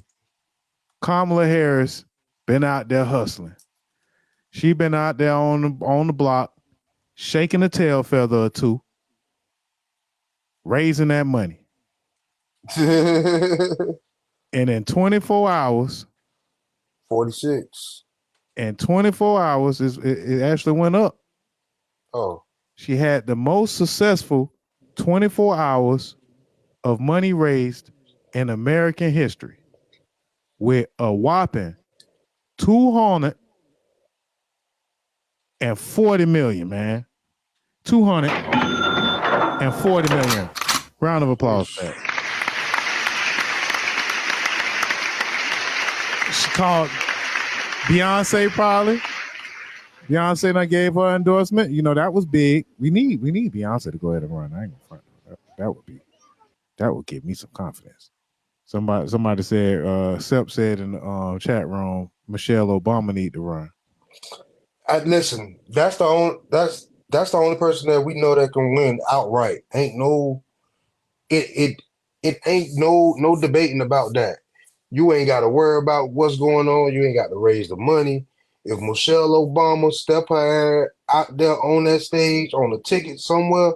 [SPEAKER 1] Kamala Harris been out there hustling. She been out there on the block, shaking a tail feather or two, raising that money. And in 24 hours,
[SPEAKER 2] 46.
[SPEAKER 1] In 24 hours, it actually went up.
[SPEAKER 2] Oh.
[SPEAKER 1] She had the most successful 24 hours of money raised in American history with a whopping 240 million, man. 240 million. Round of applause for that. She called Beyonce probably. Beyonce done gave her endorsement. You know, that was big. We need Beyonce to go ahead and run. I ain't gonna front. That would give me some confidence. Somebody said, Sep said in the chat room, Michelle Obama need to run.
[SPEAKER 2] Listen, that's the only person that we know that can win outright. Ain't no it ain't no debating about that. You ain't got to worry about what's going on. You ain't got to raise the money. If Michelle Obama step her out there on that stage on a ticket somewhere,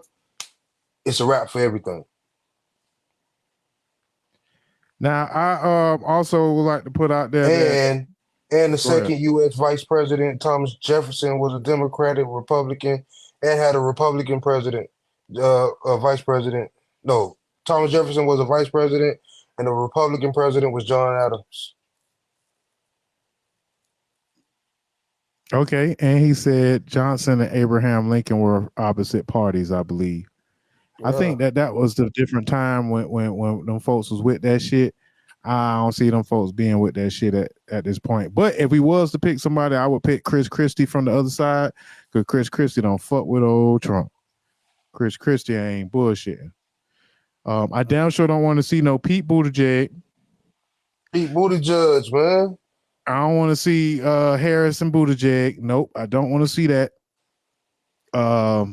[SPEAKER 2] it's a wrap for everything.
[SPEAKER 1] Now, I also would like to put out there
[SPEAKER 2] and the second U.S. Vice President, Thomas Jefferson, was a Democratic Republican and had a Republican president, vice president. No, Thomas Jefferson was a vice president and the Republican president was John Adams.
[SPEAKER 1] Okay, and he said Johnson and Abraham Lincoln were opposite parties, I believe. Yeah. I think that was the different time when them folks was with that shit. I don't see them folks being with that shit at this point. But if we was to pick somebody, I would pick Chris Christie from the other side because Chris Christie don't fuck with old Trump. Chris Christie ain't bullshitting. I damn sure don't want to see no Pete Buttigieg.
[SPEAKER 2] Pete Buttigieg, man.
[SPEAKER 1] I don't want to see Harris and Buttigieg. Nope, I don't want to see that. I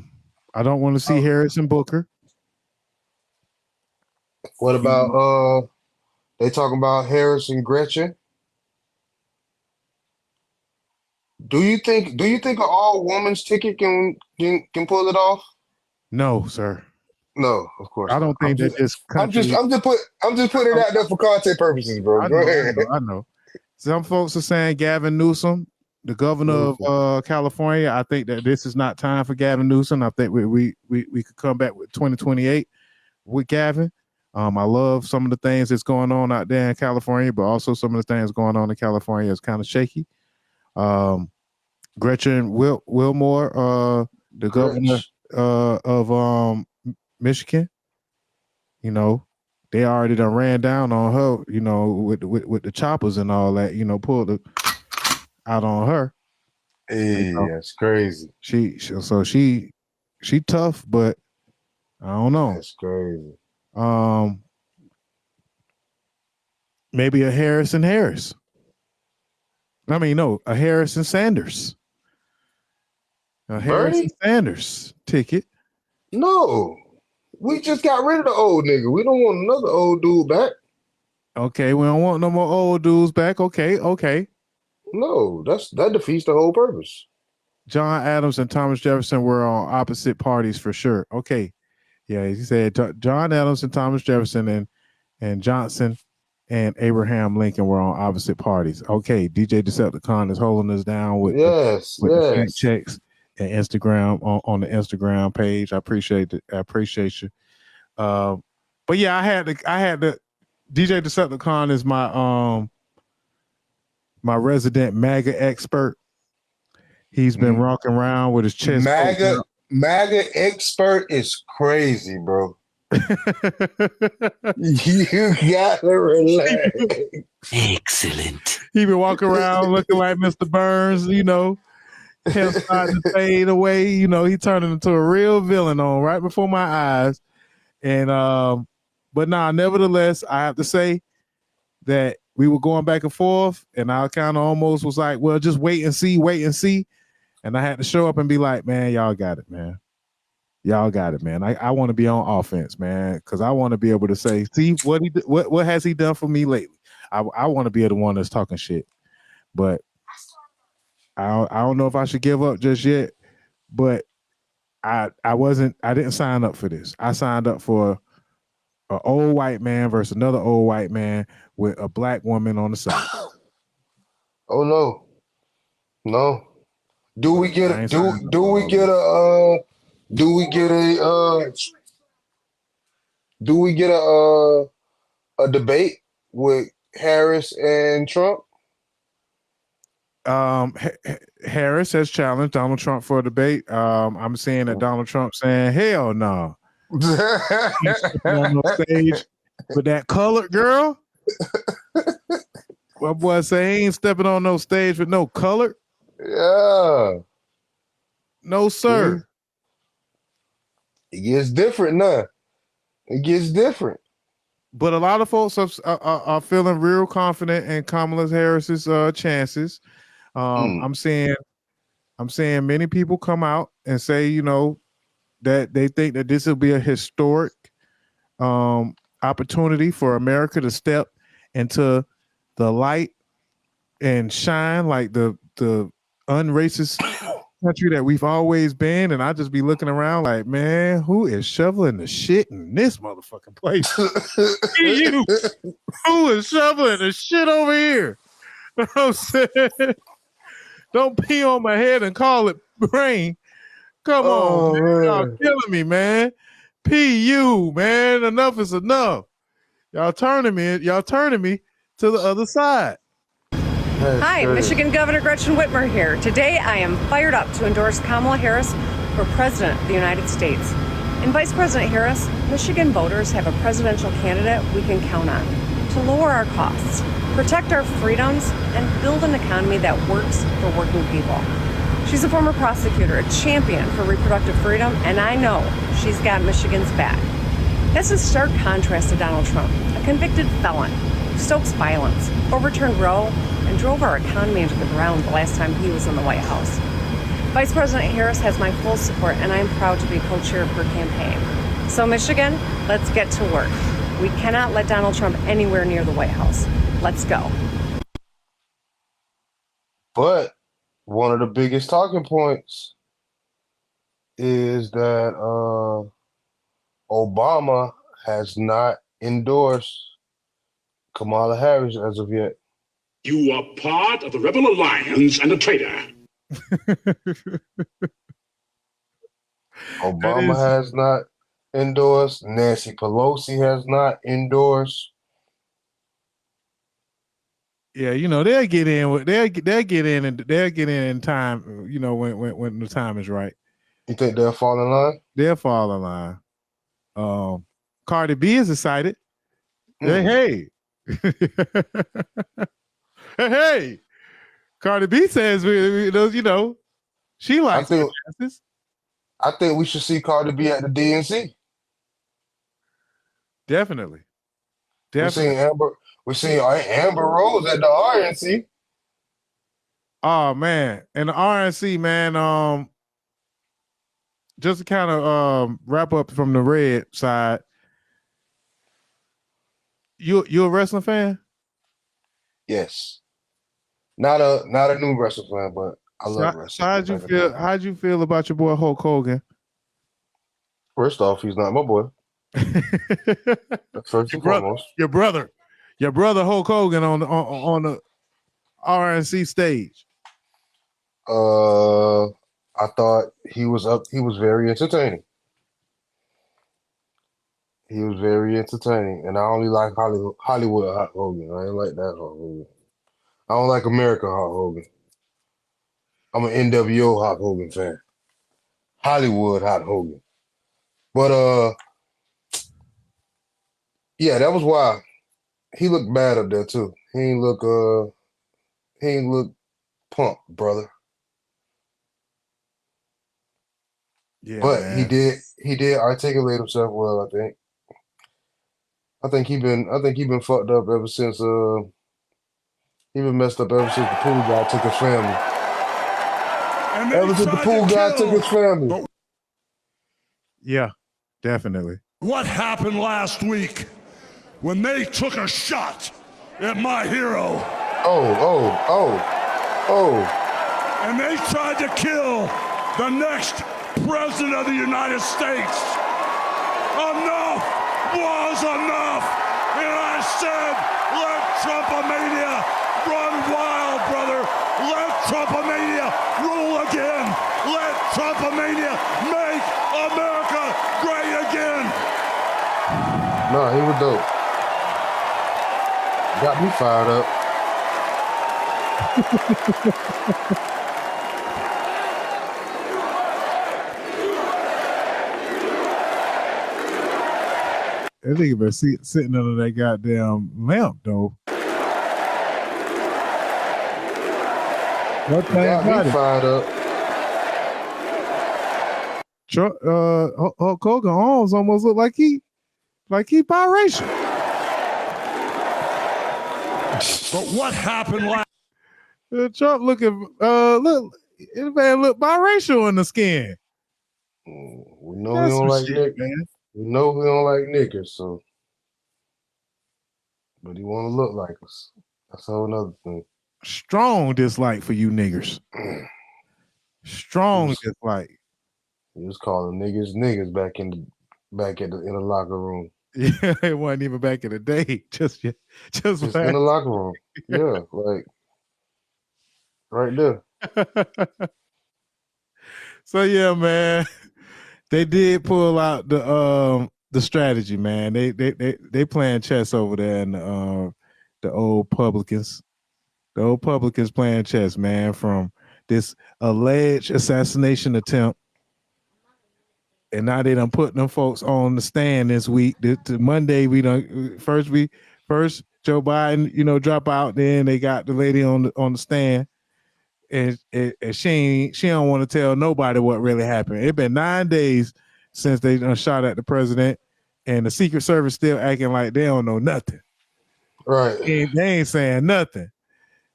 [SPEAKER 1] don't want to see Harris and Booker.
[SPEAKER 2] What about they talking about Harris and Gretchen? Do you think an all woman's ticket can pull it off?
[SPEAKER 1] No, sir.
[SPEAKER 2] No, of course.
[SPEAKER 1] I don't think that this country.
[SPEAKER 2] I'm just putting it out there for content purposes, bro. Go ahead.
[SPEAKER 1] I know. Some folks are saying Gavin Newsom, the governor of California. I think that this is not time for Gavin Newsom. I think we could come back with 2028 with Gavin. I love some of the things that's going on out there in California, but also some of the things going on in California is kind of shaky. Gretchen Whitmer, the governor of Michigan, you know, they already done ran down on her, you know, with the choppers and all that, you know, pulled out on her.
[SPEAKER 2] Hey, you know, that's crazy.
[SPEAKER 1] She tough, but I don't know.
[SPEAKER 2] That's crazy.
[SPEAKER 1] Maybe a Harris and Harris. I mean, no, a Harris and Sanders. A Harris and Sanders ticket.
[SPEAKER 2] No. We just got rid of the old nigga. We don't want another old dude back.
[SPEAKER 1] Okay, we don't want no more old dudes back. Okay.
[SPEAKER 2] No, that defeats the whole purpose.
[SPEAKER 1] John Adams and Thomas Jefferson were on opposite parties for sure. Okay. Yeah, he said John Adams and Thomas Jefferson and Johnson and Abraham Lincoln were on opposite parties. Okay, DJ Decepticon is holding us down with the fact checks and Instagram on the Instagram page. I appreciate it. I appreciate you. But yeah, I had to. DJ Decepticon is my my resident MAGA expert. He's been rocking around with his chest.
[SPEAKER 2] MAGA expert is crazy, bro. You gotta relax.
[SPEAKER 3] Excellent.
[SPEAKER 1] He been walking around looking like Mr. Burns, you know, hair starting to fade away. You know, he turning into a real villain on right before my eyes. And but nah, nevertheless, I have to say that we were going back and forth, and I kind of almost was like, well, just wait and see. And I had to show up and be like, man, y'all got it, man. Y'all got it, man. I want to be on offense, man, because I want to be able to say, see what has he done for me lately? I want to be the one that's talking shit, but I don't know if I should give up just yet. But I didn't sign up for this. I signed up for an old white man versus another old white man with a black woman on the side.
[SPEAKER 2] Oh no. Do we get a debate with Harris and Trump?
[SPEAKER 1] Harris has challenged Donald Trump for a debate. I'm seeing that Donald Trump saying, hell no. On the stage with that colored girl. My boy say he ain't stepping on no stage with no colored.
[SPEAKER 2] Yeah.
[SPEAKER 1] No, sir.
[SPEAKER 2] It gets different now. It gets different.
[SPEAKER 1] But a lot of folks are feeling real confident in Kamala Harris's chances. I'm seeing many people come out and say, you know, that they think that this will be a historic opportunity for America to step into the light and shine like the unracist country that we've always been. And I just be looking around like, man, who is shoveling the shit in this motherfucking place? You, who is shoveling the shit over here? You know what I'm saying? Don't pee on my head and call it rain. Come on, man. Y'all killing me, man. PU, man. Enough is enough. Y'all turning me to the other side.
[SPEAKER 12] Hi, Michigan Governor Gretchen Whitmer here. Today I am fired up to endorse Kamala Harris for President of the United States. In Vice President Harris, Michigan voters have a presidential candidate we can count on to lower our costs, protect our freedoms, and build an economy that works for working people. She's a former prosecutor, a champion for reproductive freedom, and I know she's got Michigan's back. That's a stark contrast to Donald Trump, a convicted felon who stokes violence, overturned Roe, and drove our economy into the ground the last time he was in the White House. Vice President Harris has my full support, and I'm proud to be co-chair of her campaign. So Michigan, let's get to work. We cannot let Donald Trump anywhere near the White House. Let's go.
[SPEAKER 2] But one of the biggest talking points is that Obama has not endorsed Kamala Harris as of yet.
[SPEAKER 8] You are part of the Rebel Alliance and a traitor.
[SPEAKER 2] Obama has not endorsed. Nancy Pelosi has not endorsed.
[SPEAKER 1] Yeah, you know, they'll get in in time, you know, when the time is right.
[SPEAKER 2] You think they'll fall in line?
[SPEAKER 1] They'll fall in line. Cardi B is excited. Hey. Hey. Cardi B says you know, she likes dances.
[SPEAKER 2] I think we should see Cardi B at the DNC.
[SPEAKER 1] Definitely.
[SPEAKER 2] We're seeing Amber Rose at the RNC.
[SPEAKER 1] Oh man, and the RNC, man, just to kind of wrap up from the red side, you a wrestling fan?
[SPEAKER 2] Yes. Not a new wrestling fan, but I love wrestling.
[SPEAKER 1] So how'd you feel about your boy Hulk Hogan?
[SPEAKER 2] First off, he's not my boy. That's first and foremost.
[SPEAKER 1] Your brother Hulk Hogan on the RNC stage.
[SPEAKER 2] I thought he was very entertaining. He was very entertaining, and I only like Hollywood Hulk Hogan. I ain't like that Hulk Hogan. I don't like America Hulk Hogan. I'm an NWO Hulk Hogan fan. Hollywood Hulk Hogan. But yeah, that was why he looked bad up there too. He ain't look pump, brother.
[SPEAKER 1] Yeah,
[SPEAKER 2] but
[SPEAKER 1] man.
[SPEAKER 2] he did articulate himself well, I think. I think he been fucked up ever since he been messed up ever since the pool guy took his family. Ever since the pool guy took his family.
[SPEAKER 1] Yeah, definitely.
[SPEAKER 8] What happened last week when they took a shot at my hero? And they tried to kill the next president of the United States. Enough was enough. And I said, let Trumpomania run wild, brother. Let Trumpomania rule again. Let Trumpomania make America great again.
[SPEAKER 2] No, he was dope. Got me fired up.
[SPEAKER 1] That nigga been sitting under that goddamn lamp, though. What
[SPEAKER 2] got me fired up.
[SPEAKER 1] Hulk Hogan arms almost look like he biracial.
[SPEAKER 8] But what happened last?
[SPEAKER 1] Trump looking look, this man look biracial in the skin.
[SPEAKER 2] We know he don't like niggas, man. We know he don't like niggas, so. But he want to look like us. That's a whole nother thing.
[SPEAKER 1] Strong dislike for you niggers. Strong dislike.
[SPEAKER 2] He was calling niggas back in the locker room.
[SPEAKER 1] Yeah, it wasn't even back in the day. Just in
[SPEAKER 2] the locker room. Yeah, like right there.
[SPEAKER 1] So yeah, man, they did pull out the strategy, man. They playing chess over there, and the old publicans. The old publicans playing chess, man, from this alleged assassination attempt. And now they done put them folks on the stand this week. Monday, first Joe Biden, drop out. Then they got the lady on the stand, and she don't want to tell nobody what really happened. It's been 9 days since they done shot at the president, and the Secret Service still acting like they don't know nothing.
[SPEAKER 2] Right?
[SPEAKER 1] They ain't saying nothing.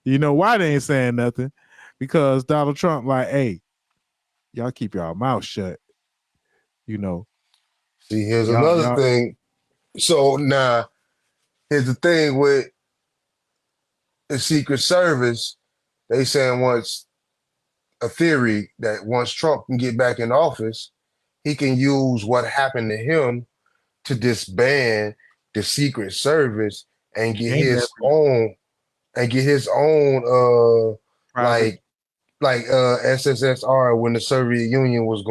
[SPEAKER 1] You know why they ain't saying nothing? Because Donald Trump, like, hey, y'all keep y'all mouth shut.
[SPEAKER 2] See, here's another thing. So now, here's the thing with the Secret Service. They saying once Trump can get back in office, he can use what happened to him to disband the Secret Service and get his own like SSSR when the Soviet Union was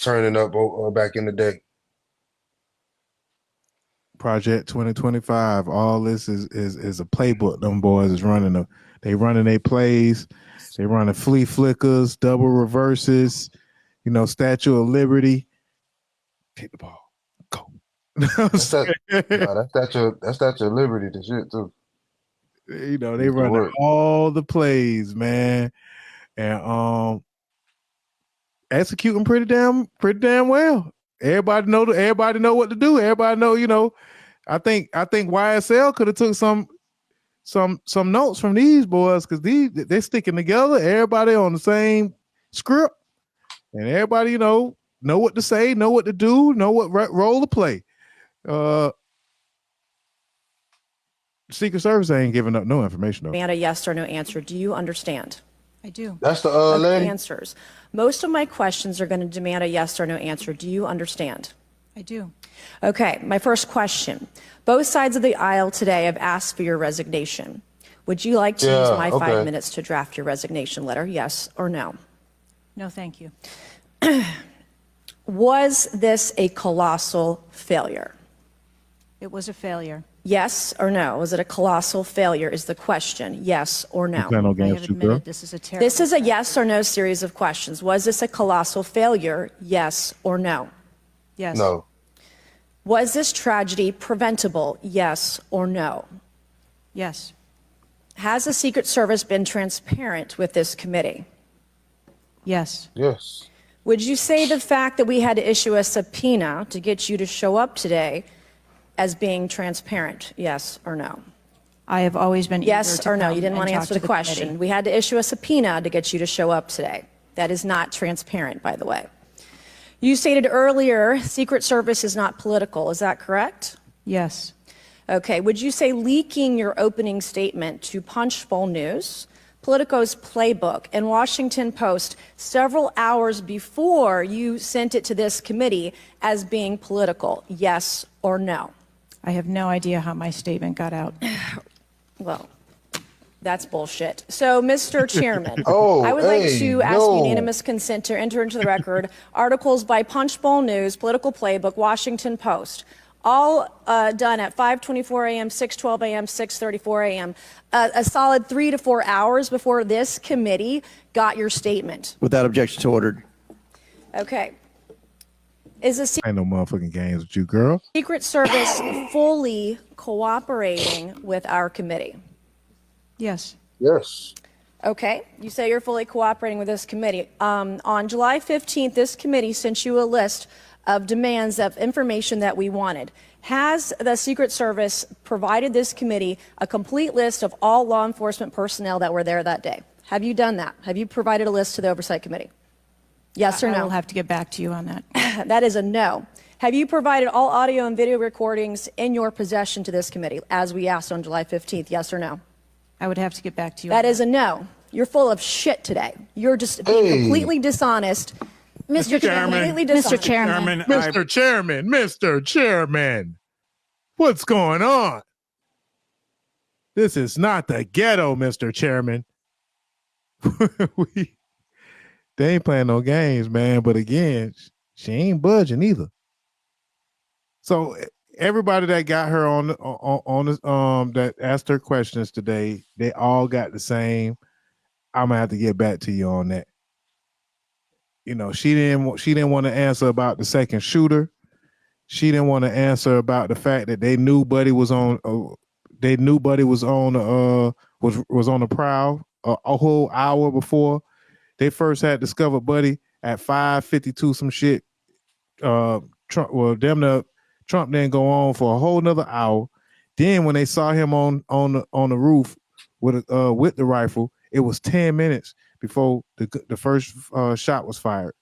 [SPEAKER 2] turning up back in the day.
[SPEAKER 1] Project 2025. All this is a playbook. Them boys is running their plays. They running flea flickers, double reverses. Statue of Liberty. Take the ball. Go.
[SPEAKER 2] That's Statue of Liberty. The shit too.
[SPEAKER 1] They running all the plays, man, and executing pretty damn well. Everybody know what to do. Everybody know, I think YSL could have took some notes from these boys, because they sticking together. Everybody on the same script, and everybody, know what to say, know what to do, know what role to play. Secret Service ain't giving up no information though.
[SPEAKER 12] Demand a yes or no answer. Do you understand?
[SPEAKER 11] I do.
[SPEAKER 2] That's the lady.
[SPEAKER 12] Answers. Most of my questions are going to demand a yes or no answer. Do you understand?
[SPEAKER 11] I do.
[SPEAKER 12] Okay, my first question. Both sides of the aisle today have asked for your resignation. Would you like to use my 5 minutes to draft your resignation letter? Yes or no?
[SPEAKER 11] No, thank you.
[SPEAKER 12] Was this a colossal failure?
[SPEAKER 11] It was a failure.
[SPEAKER 12] Yes or no? Was it a colossal failure is the question. Yes or no?
[SPEAKER 11] I have admitted this is a terrible.
[SPEAKER 12] This is a yes or no series of questions. Was this a colossal failure? Yes or no?
[SPEAKER 11] Yes.
[SPEAKER 2] No.
[SPEAKER 12] Was this tragedy preventable? Yes or no?
[SPEAKER 11] Yes.
[SPEAKER 12] Has the Secret Service been transparent with this committee?
[SPEAKER 11] Yes.
[SPEAKER 2] Yes.
[SPEAKER 12] Would you say the fact that we had to issue a subpoena to get you to show up today as being transparent? Yes or no?
[SPEAKER 11] I have always been
[SPEAKER 12] yes or no. You didn't want to answer the question. We had to issue a subpoena to get you to show up today. That is not transparent, by the way. You stated earlier Secret Service is not political. Is that correct?
[SPEAKER 11] Yes.
[SPEAKER 12] Okay. Would you say leaking your opening statement to Punchbowl News, Politico's Playbook, and Washington Post several hours before you sent it to this committee as being political? Yes or no?
[SPEAKER 11] I have no idea how my statement got out.
[SPEAKER 12] Well, that's bullshit. So, Mr. Chairman,
[SPEAKER 2] Oh,
[SPEAKER 12] I would like to ask
[SPEAKER 2] no.
[SPEAKER 12] unanimous consent to enter into the record articles by Punchbowl News, Political Playbook, Washington Post, all done at 5:24 a.m., 6:12 a.m., 6:34 a.m., a solid 3 to 4 hours before this committee got your statement.
[SPEAKER 13] Without objection to ordered.
[SPEAKER 12] Okay. Is the
[SPEAKER 1] Ain't no motherfucking games with you, girl.
[SPEAKER 12] Secret Service fully cooperating with our committee?
[SPEAKER 11] Yes.
[SPEAKER 2] Yes.
[SPEAKER 12] Okay, you say you're fully cooperating with this committee. On July 15th, this committee sent you a list of demands of information that we wanted. Has the Secret Service provided this committee a complete list of all law enforcement personnel that were there that day? Have you done that? Have you provided a list to the Oversight Committee? Yes or no?
[SPEAKER 11] I will have to get back to you on that.
[SPEAKER 12] That is a no. Have you provided all audio and video recordings in your possession to this committee, as we asked on July 15th? Yes or no?
[SPEAKER 11] I would have to get back to you.
[SPEAKER 12] That is a no. You're full of shit today. You're just being completely dishonest. Mr. Chairman,
[SPEAKER 11] Mr. Chairman,
[SPEAKER 1] Mr. Chairman, Mr. Chairman, what's going on? This is not the ghetto, Mr. Chairman. They ain't playing no games, man. But again, she ain't budging either. So everybody that got her on that asked her questions today, they all got the same. I'm gonna have to get back to you on that. You know, she didn't want to answer about the second shooter. She didn't want to answer about the fact that they knew Buddy was on. Buddy was on the prowl a whole hour before they first had discovered Buddy at 5:52 some shit. Trump didn't go on for a whole nother hour. Then when they saw him on the roof with the rifle, it was 10 minutes before the first shot was fired.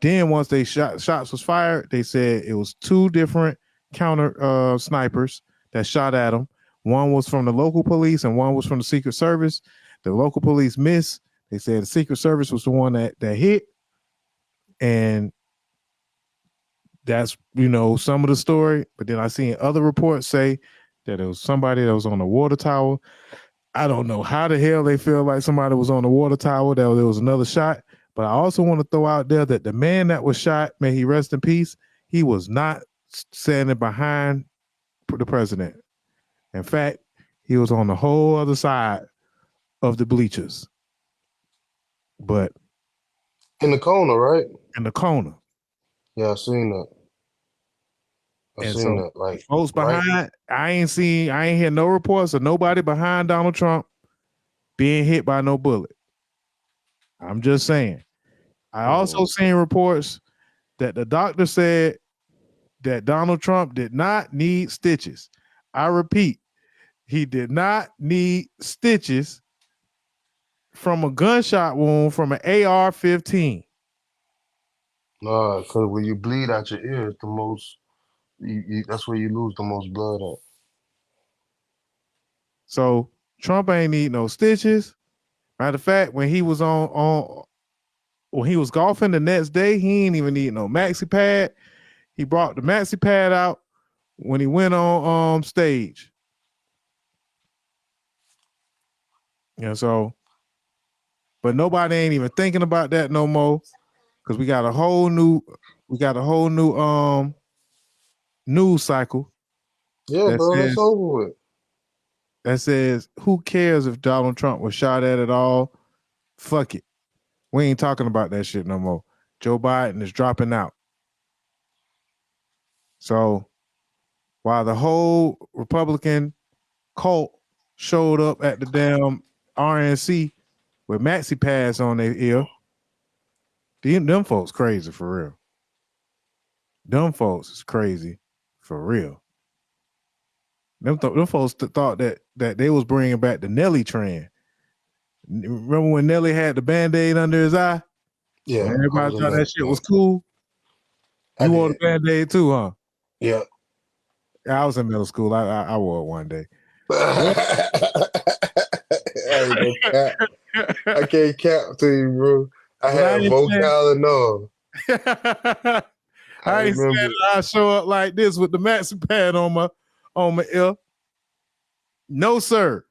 [SPEAKER 1] Then once shots was fired, they said it was two different counter snipers that shot at him. One was from the local police and one was from the Secret Service. The local police missed. They said the Secret Service was the one that hit. And that's, some of the story. But then I seen other reports say that it was somebody that was on the water tower. I don't know how the hell they feel like somebody was on the water tower, that there was another shot. But I also want to throw out there that the man that was shot, may he rest in peace, he was not standing behind the president. In fact, he was on the whole other side of the bleachers. But
[SPEAKER 2] in the corner, right?
[SPEAKER 1] In the corner.
[SPEAKER 2] Yeah, I seen that. I seen that. Like
[SPEAKER 1] folks behind, right? I ain't hear no reports of nobody behind Donald Trump being hit by no bullet. I'm just saying. I also seen reports that the doctor said that Donald Trump did not need stitches. I repeat, he did not need stitches from a gunshot wound from an AR-15.
[SPEAKER 2] Nah, because when you bleed out your ear, it's the most. That's where you lose the most blood at.
[SPEAKER 1] So Trump ain't need no stitches. Matter of fact, when he was when he was golfing the next day, he ain't even need no maxi pad. He brought the maxi pad out when he went on stage. So, but nobody ain't even thinking about that no more, because we got a whole new news cycle.
[SPEAKER 2] Yeah, bro, that's over with.
[SPEAKER 1] That says, who cares if Donald Trump was shot at all? Fuck it. We ain't talking about that shit no more. Joe Biden is dropping out. So while the whole Republican cult showed up at the damn RNC with maxi pads on their ear, them folks crazy for real. Them folks is crazy for real. Them folks thought that they was bringing back the Nelly trend. Remember when Nelly had the Band-Aid under his eye?
[SPEAKER 2] Yeah.
[SPEAKER 1] And everybody thought that shit was cool. You wore the Band-Aid too, huh?
[SPEAKER 2] Yeah.
[SPEAKER 1] I was in middle school. I wore it one day.
[SPEAKER 2] I can't cap to you, bro. I had vocal and all.
[SPEAKER 1] I ain't said I show up like this with the maxi pad on my ear. No, sir.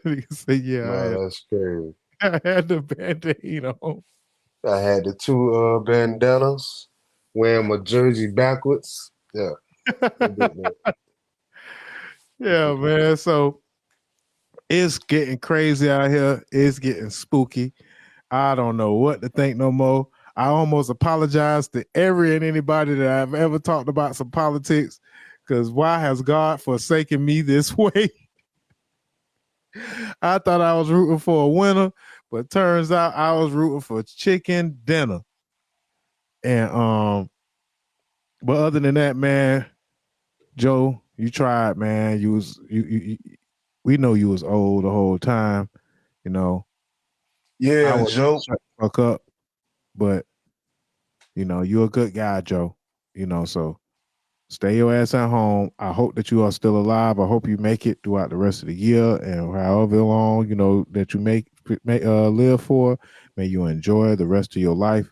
[SPEAKER 1] You say, yeah,
[SPEAKER 2] that's crazy.
[SPEAKER 1] I had the Band-Aid on.
[SPEAKER 2] I had the two bandanas, wearing my jersey backwards. Yeah.
[SPEAKER 1] Yeah, man. So it's getting crazy out here. It's getting spooky. I don't know what to think no more. I almost apologize to every and anybody that I've ever talked about some politics, because why has God forsaken me this way? I thought I was rooting for a winner, but turns out I was rooting for chicken dinner. And but other than that, man, Joe, you tried, man. You we know you was old the whole time, you know.
[SPEAKER 2] Yeah,
[SPEAKER 1] I was
[SPEAKER 2] Joe.
[SPEAKER 1] shut the fuck up, but you know, you're a good guy, Joe. You know, so stay your ass at home. I hope that you are still alive. I hope you make it throughout the rest of the year and however long, you know, that you may live for. May you enjoy the rest of your life.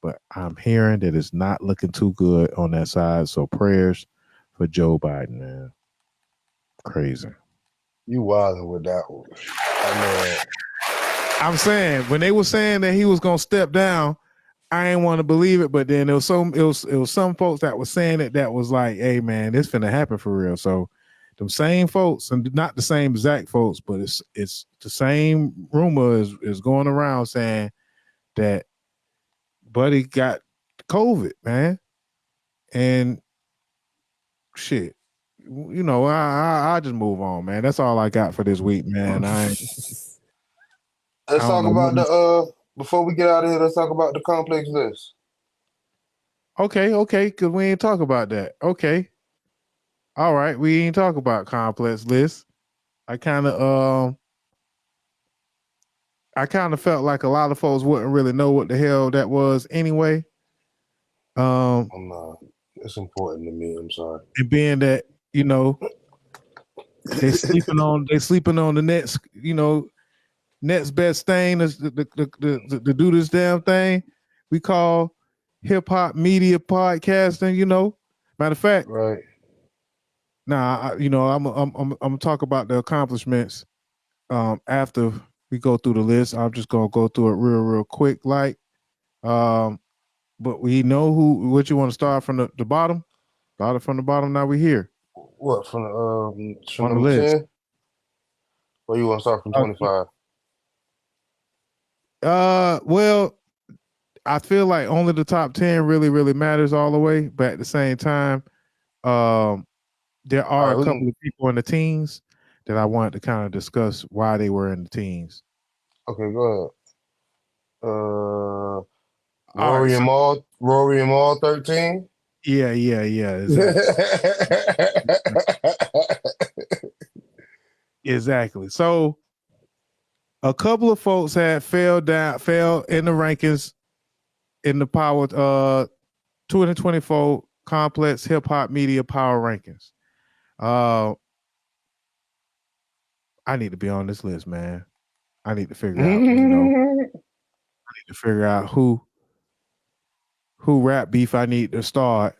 [SPEAKER 1] But I'm hearing that it's not looking too good on that side. So prayers for Joe Biden, man. Crazy.
[SPEAKER 2] You wilding with that one.
[SPEAKER 1] I'm saying when they were saying that he was gonna step down, I ain't want to believe it, but then it was some folks that was saying it that was like, hey man, this finna happen for real. So them same folks, and not the same exact folks, but it's the same rumor is going around saying that Buddy got COVID, man. And shit, you know, I just move on, man. That's all I got for this week, man.
[SPEAKER 2] Let's talk about before we get out of here, let's talk about the complex list.
[SPEAKER 1] Okay, because we ain't talk about that. Okay. All right, we ain't talk about complex list. I kind of felt like a lot of folks wouldn't really know what the hell that was anyway.
[SPEAKER 2] It's important to me. I'm sorry.
[SPEAKER 1] And being that, you know, they sleeping on the Nets, you know, Nets best thing is to do this damn thing we call hip hop media podcasting. You know, matter of fact,
[SPEAKER 2] right
[SPEAKER 1] now, you know, I'm gonna talk about the accomplishments after we go through the list. I'm just gonna go through it real quick, like, but we know what you want to start from the bottom. Start it from the bottom. Now we here.
[SPEAKER 2] What from
[SPEAKER 1] the list?
[SPEAKER 2] 10? Or you want to start from 25?
[SPEAKER 1] Well, I feel like only the top 10 really matters all the way, but at the same time, there are a couple of people in the teens that I wanted to kind of discuss why they were in the teens.
[SPEAKER 2] Okay, go ahead. Rory and Maul 13.
[SPEAKER 1] Yeah, exactly. Exactly. So a couple of folks had fell in the rankings in the power 2024 Complex Hip Hop Media Power Rankings. I need to be on this list, man. I need to figure out, who rap beef I need to start,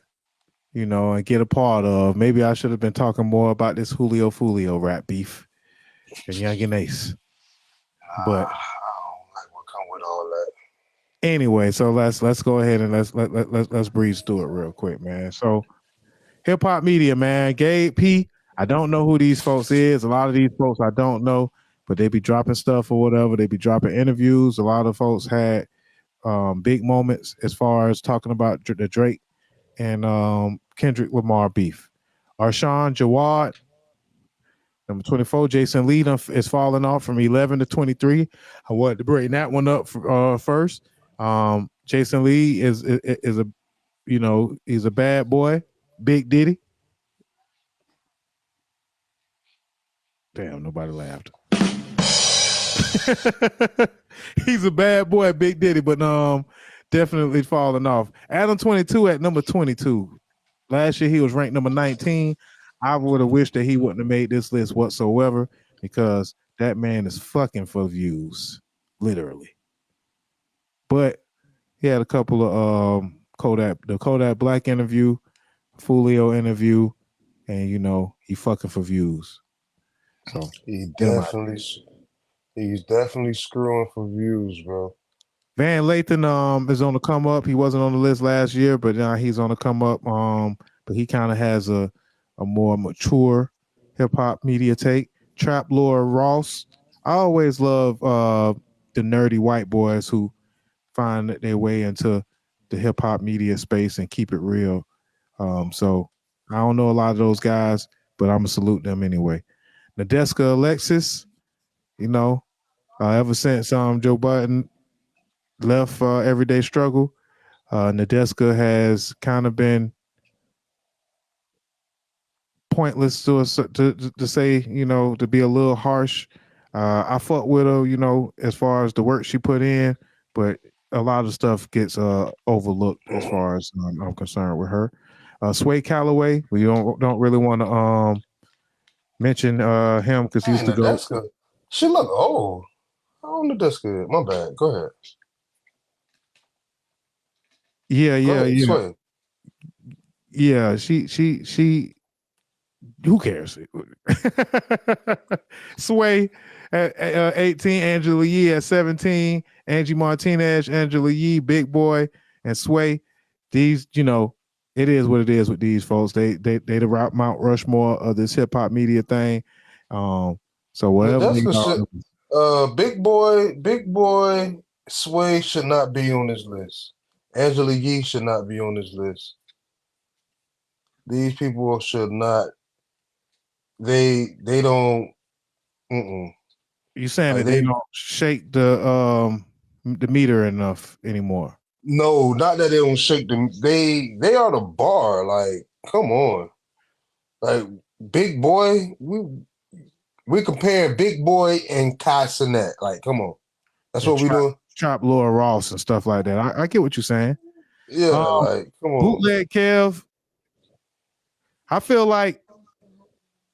[SPEAKER 1] and get a part of. Maybe I should have been talking more about this Julio Fulio rap beef and Young and Ace. But
[SPEAKER 2] I don't like what come with all that.
[SPEAKER 1] anyway, so let's go ahead and let's breeze through it real quick, man. So hip hop media, man. Gabe P. I don't know who these folks is. A lot of these folks I don't know, but they be dropping stuff or whatever. They be dropping interviews. A lot of folks had big moments as far as talking about the Drake and Kendrick Lamar beef. Arshawn Jawad, number 24. Jason Lee is falling off from 11 to 23. I wanted to bring that one up first. Jason Lee is a he's a bad boy. Big Diddy. Damn, nobody laughed. He's a bad boy, Big Diddy, but definitely falling off. Adam 22 at number 22. Last year he was ranked number 19. I would have wished that he wouldn't have made this list whatsoever because that man is fucking for views, literally. But he had a couple of the Kodak Black interview, Fulio interview, and he fucking for views. So
[SPEAKER 2] he's definitely screwing for views, bro.
[SPEAKER 1] Van Lathan is on the come up. He wasn't on the list last year, but now he's on the come up. But he kind of has a more mature hip hop media take. Trap Lord Ross. I always love the nerdy white boys who find their way into the hip hop media space and keep it real. So I don't know a lot of those guys, but I'm gonna salute them anyway. Nadeska Alexis, ever since Joe Budden left Everyday Struggle, Nadeska has kind of been pointless to say, to be a little harsh. I fuck with her, as far as the work she put in, but a lot of stuff gets overlooked as far as I'm concerned with her. Sway Calloway, we don't really want to mention him because he's the GOAT.
[SPEAKER 2] She look old. How old Nadeska? My bad. Go ahead.
[SPEAKER 1] Yeah.
[SPEAKER 2] Sway.
[SPEAKER 1] Yeah, she who cares? Sway at 18, Angela Yee at 17, Angie Martinez, Angela Yee, Big Boy, and Sway. These, it is what it is with these folks. They the Mount Rushmore of this hip hop media thing. So whatever.
[SPEAKER 2] Big Boy, Sway should not be on this list. Angela Yee should not be on this list. These people should not. They don't.
[SPEAKER 1] You saying that they don't shake the meter enough anymore?
[SPEAKER 2] No, not that they don't shake them. They are the bar. Like, come on. Like Big Boy, we comparing Big Boy and Kai Cenat. Like, come on. That's what we doing.
[SPEAKER 1] Trap Laura Ross and stuff like that. I get what you're saying.
[SPEAKER 2] Yeah, like, come on.
[SPEAKER 1] Bootleg Kev. I feel like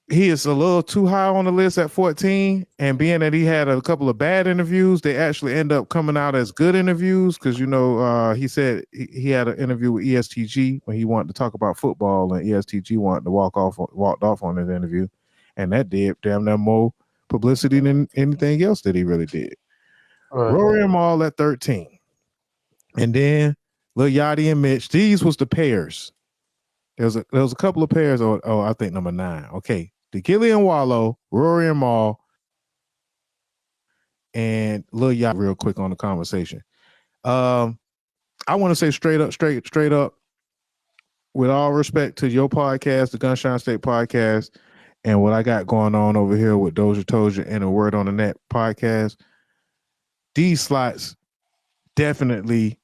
[SPEAKER 1] he is a little too high on the list at 14, and being that he had a couple of bad interviews, they actually end up coming out as good interviews because he said he had an interview with ESTG when he wanted to talk about football, and ESTG wanted to walked off on that interview, and that did damn near more publicity than anything else that he really did. Rory and Mal at 13, and then Lil Yachty and Mitch. These was the pairs. There was a couple of pairs. I think number 9. Okay. The Gillian Wallow, Rory and Mal, and Lil Yachty real quick on the conversation. I want to say straight up, with all respect to your podcast, the Gunshine State podcast, and what I got going on over here with Dozha and a Word on the Net podcast, these slots definitely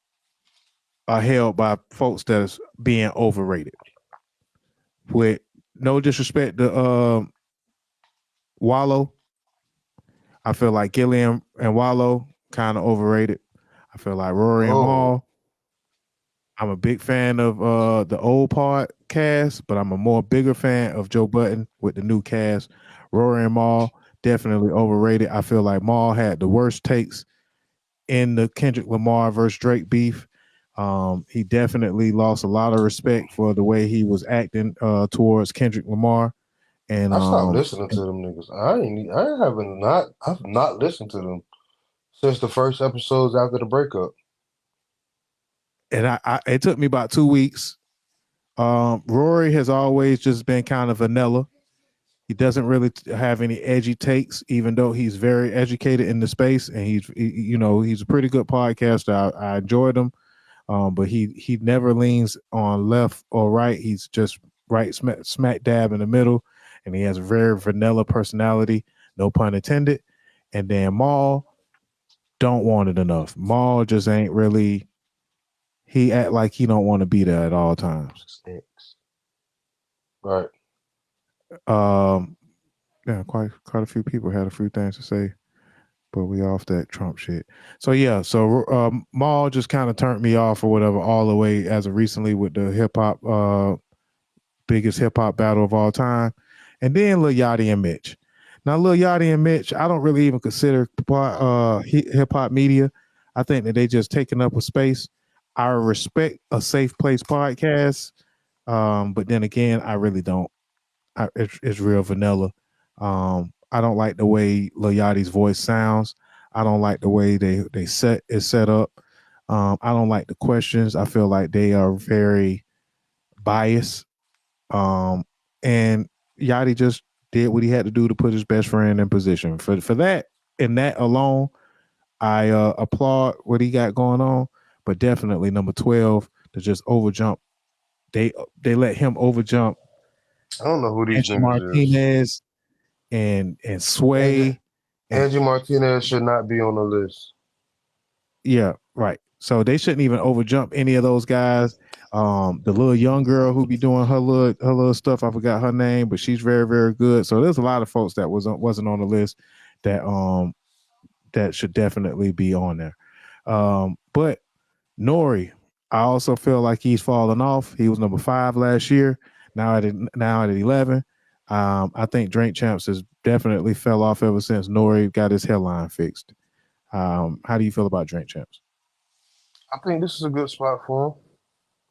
[SPEAKER 1] are held by folks that's being overrated. With no disrespect to Wallow, I feel like Gillian and Wallow kind of overrated. I feel like Rory and Mal I'm a big fan of the old podcast, but I'm a more bigger fan of Joe Budden with the new cast. Rory and Maul, definitely overrated. I feel like Maul had the worst takes in the Kendrick Lamar versus Drake beef. He definitely lost a lot of respect for the way he was acting towards Kendrick Lamar. And
[SPEAKER 2] I stopped listening to them niggas. I've not listened to them since the first episodes after the breakup.
[SPEAKER 1] And it took me about 2 weeks. Rory has always just been kind of vanilla. He doesn't really have any edgy takes, even though he's very educated in the space, and he's a pretty good podcaster. I enjoyed him, but he never leans on left or right. He's just right smack dab in the middle, and he has a very vanilla personality, no pun intended. And then Maul don't want it enough. Maul just ain't really. He act like he don't want to be there at all times.
[SPEAKER 2] Right.
[SPEAKER 1] Yeah, quite a few people had a few things to say, but we off that Trump shit. So yeah, Maul just kind of turned me off or whatever all the way as of recently with the hip hop biggest hip hop battle of all time, and then Lil Yachty and Mitch. Now Lil Yachty and Mitch, I don't really even consider hip hop media. I think that they just taking up a space. I respect a Safe Place podcast, but then again, I really don't. It's real vanilla. I don't like the way Lil Yachty's voice sounds. I don't like the way they set up. I don't like the questions. I feel like they are very biased. And Yachty just did what he had to do to put his best friend in position. For that and that alone, I applaud what he got going on. But definitely number 12 to just overjump. They let him overjump.
[SPEAKER 2] I don't know who these
[SPEAKER 1] Angie
[SPEAKER 2] niggas
[SPEAKER 1] Martinez
[SPEAKER 2] is.
[SPEAKER 1] and Sway.
[SPEAKER 2] Angie Martinez should not be on the list.
[SPEAKER 1] Yeah, right. So they shouldn't even overjump any of those guys. The little young girl who be doing her little stuff, I forgot her name, but she's very, very good. So there's a lot of folks that wasn't on the list that should definitely be on there. But Nori, I also feel like he's fallen off. He was number 5 last year. Now at 11. I think Drink Champs has definitely fell off ever since Nori got his hairline fixed. How do you feel about Drink Champs?
[SPEAKER 2] I think this is a good spot for him.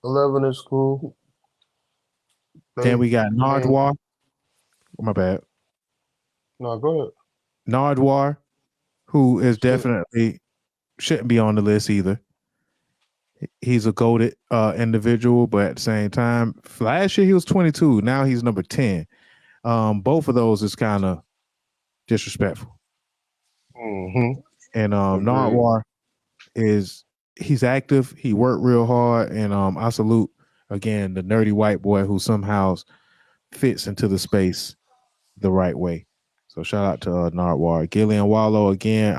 [SPEAKER 2] 11 is cool.
[SPEAKER 1] Then we got Nardwar. My bad.
[SPEAKER 2] No, go ahead.
[SPEAKER 1] Nardwar, who is definitely shouldn't be on the list either. He's a goated individual, but at the same time, last year he was 22. Now he's number 10. Both of those is kind of disrespectful.
[SPEAKER 2] Mm-hmm.
[SPEAKER 1] And Nardwar he's active. He worked real hard, and I salute again the nerdy white boy who somehow fits into the space the right way. So shout out to Nardwar. Gillian Wallow again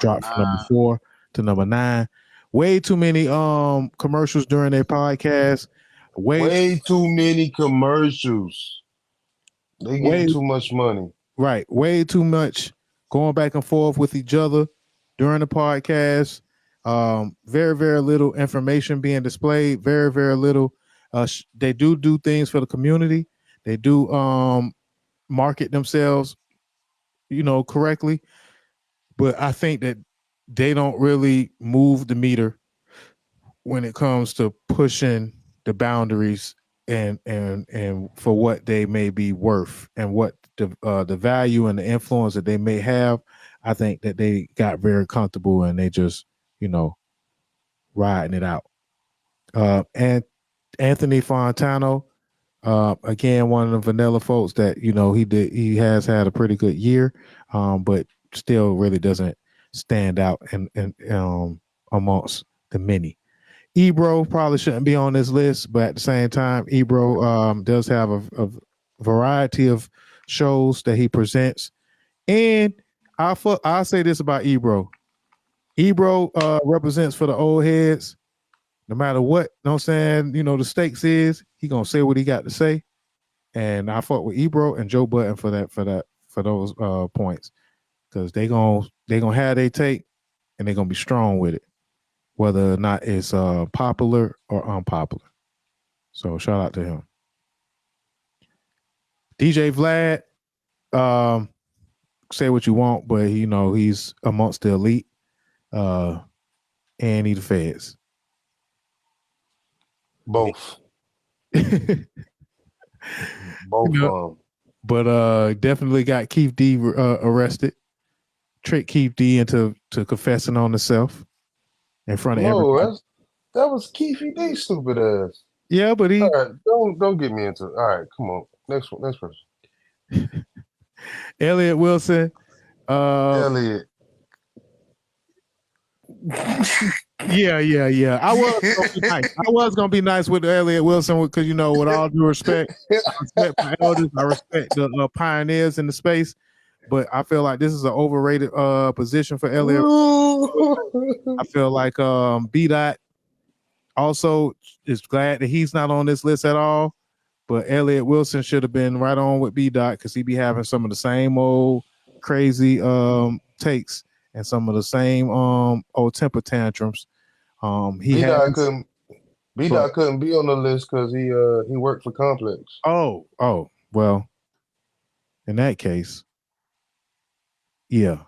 [SPEAKER 1] dropped from number 4 to number 9. Way too many commercials during their podcast.
[SPEAKER 2] Way too many commercials. They get too much money.
[SPEAKER 1] Right. Way too much going back and forth with each other during the podcast. Very, very little information being displayed. Very, very little. They do things for the community. They do market themselves, correctly. But I think that they don't really move the meter when it comes to pushing the boundaries and for what they may be worth and what the value and the influence that they may have. I think that they got very comfortable and they just, riding it out. And Anthony Fontano, again, one of the vanilla folks that, he has had a pretty good year, but still really doesn't stand out and amongst the many. Ebro probably shouldn't be on this list, but at the same time, Ebro does have a variety of shows that he presents. And I'll say this about Ebro. Ebro represents for the old heads. No matter what, know what I'm saying, the stakes is, he gonna say what he got to say. And I fought with Ebro and Joe Budden for those points. Because they gonna have their take and they're gonna be strong with it. whether or not it's popular or unpopular. So shout out to him. DJ Vlad, say what you want, but he's amongst the elite, and he the feds.
[SPEAKER 2] Both. Both.
[SPEAKER 1] But definitely got Keith D arrested. Tricked Keith D into confessing on himself in front of everybody.
[SPEAKER 2] That was Keith D stupid ass.
[SPEAKER 1] Yeah, but he.
[SPEAKER 2] All right, don't get me into it. All right, come on. Next person.
[SPEAKER 1] Elliot Wilson.
[SPEAKER 2] Elliot.
[SPEAKER 1] Yeah. I was gonna be nice with Elliot Wilson because with all due respect, I respect my elders, I respect the pioneers in the space, but I feel like this is an overrated position for Elliot. I feel like B-Dot also is glad that he's not on this list at all, but Elliot Wilson should have been right on with B-Dot because he be having some of the same old crazy takes and some of the same old temper tantrums.
[SPEAKER 2] B-Dot couldn't be on the list because he worked for Complex.
[SPEAKER 1] Oh, well, in that case, yeah.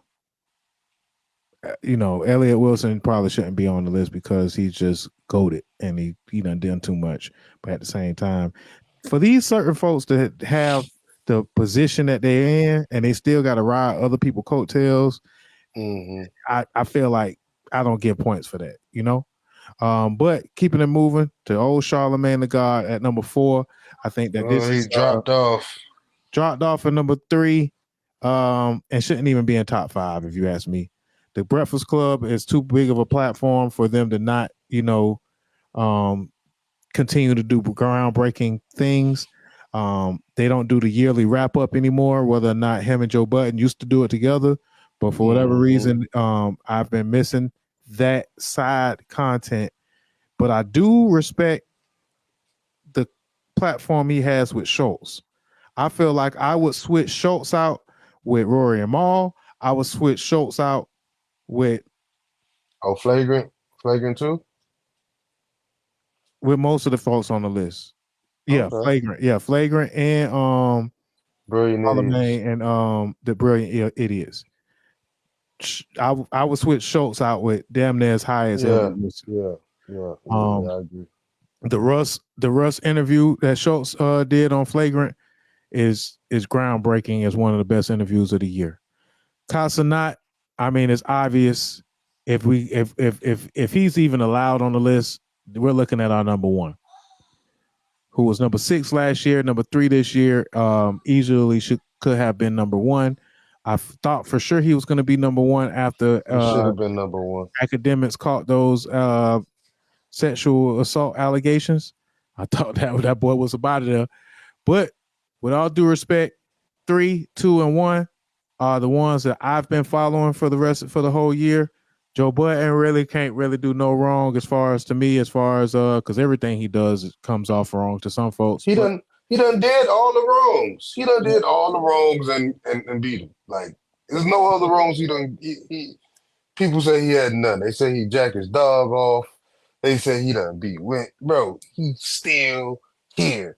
[SPEAKER 1] Elliot Wilson probably shouldn't be on the list because he's just goated and he done too much. But at the same time, for these certain folks that have the position that they're in and they still got to ride other people's coattails, I feel like I don't get points for that, But keeping it moving to old Charlemagne the God at number 4, I think that this is
[SPEAKER 2] dropped off
[SPEAKER 1] at number 3, and shouldn't even be in top 5 if you ask me. The Breakfast Club is too big of a platform for them to not, continue to do groundbreaking things. They don't do the yearly wrap up anymore, whether or not him and Joe Budden used to do it together. But for whatever reason, I've been missing that side content. But I do respect the platform he has with Schultz. I feel like I would switch Schultz out with Rory and Mal. I would switch Schultz out with
[SPEAKER 2] Flagrant too?
[SPEAKER 1] With most of the folks on the list. Yeah, okay. Flagrant. Yeah, Flagrant and
[SPEAKER 2] Brilliant Idiots.
[SPEAKER 1] And the Brilliant Idiots. I would switch Schultz out with damn near as high as
[SPEAKER 2] Yeah, I agree.
[SPEAKER 1] The Russ interview that Schultz did on Flagrant is groundbreaking as one of the best interviews of the year. Casanat, I mean, it's obvious if he's even allowed on the list, we're looking at our number 1, who was number 6 last year, number 3 this year. Easily could have been number 1. I thought for sure he was going to be number 1 after
[SPEAKER 2] should have been number 1.
[SPEAKER 1] Academics caught those sexual assault allegations. I thought that boy was about it. But with all due respect, 3, 2, and 1 are the ones that I've been following for the whole year. Joe Budden really can't really do no wrong as far as because everything he does comes off wrong to some folks.
[SPEAKER 2] He done did all the wrongs. He done did all the wrongs and beat him. Like there's no other wrongs he done. People say he had none. They say he jacked his dog off. They say he done beat Went. Bro, he's still here.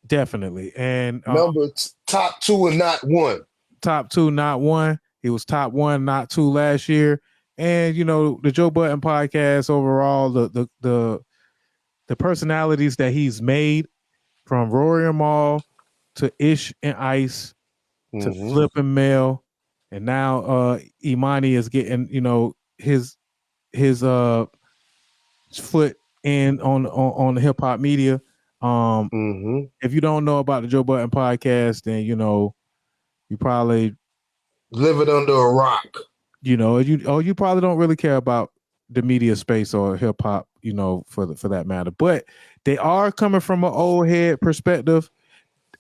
[SPEAKER 1] Definitely. And
[SPEAKER 2] number top 2 and not 1.
[SPEAKER 1] Top 2, not 1. He was top 1, not 2 last year. And the Joe Budden podcast overall, the personalities that he's made, from Rory and Mal to Ish and Ice to Flip and Mel, and now Imani is getting his foot in on the hip hop media. If you don't know about the Joe Budden podcast, then you probably
[SPEAKER 2] living under a rock.
[SPEAKER 1] You probably don't really care about the media space or hip hop, for that matter. But they are coming from an old head perspective.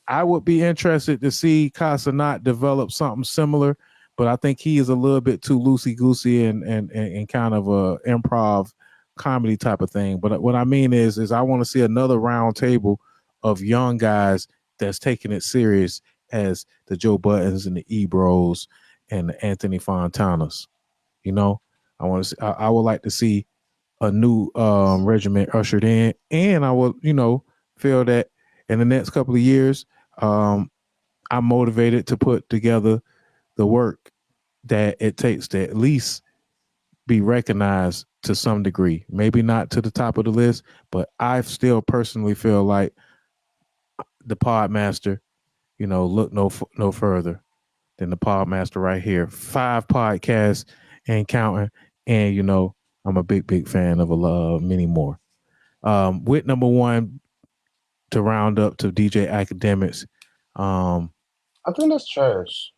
[SPEAKER 1] I would be interested to see Casanat develop something similar, but I think he is a little bit too loosey goosey and kind of a improv comedy type of thing. But what I mean is I want to see another round table of young guys that's taking it serious as the Joe Buttons and the Ebros and the Anthony Fontanas. I want to see, I would like to see a new regiment ushered in, and I will, feel that in the next couple of years, I'm motivated to put together the work that it takes to at least be recognized to some degree. Maybe not to the top of the list, but I still personally feel like the Podmaster, look no further than the Podmaster right here. 5 podcasts and counting, and I'm a big fan of many more. With number one to round up to DJ Academics.
[SPEAKER 2] I think that's trash.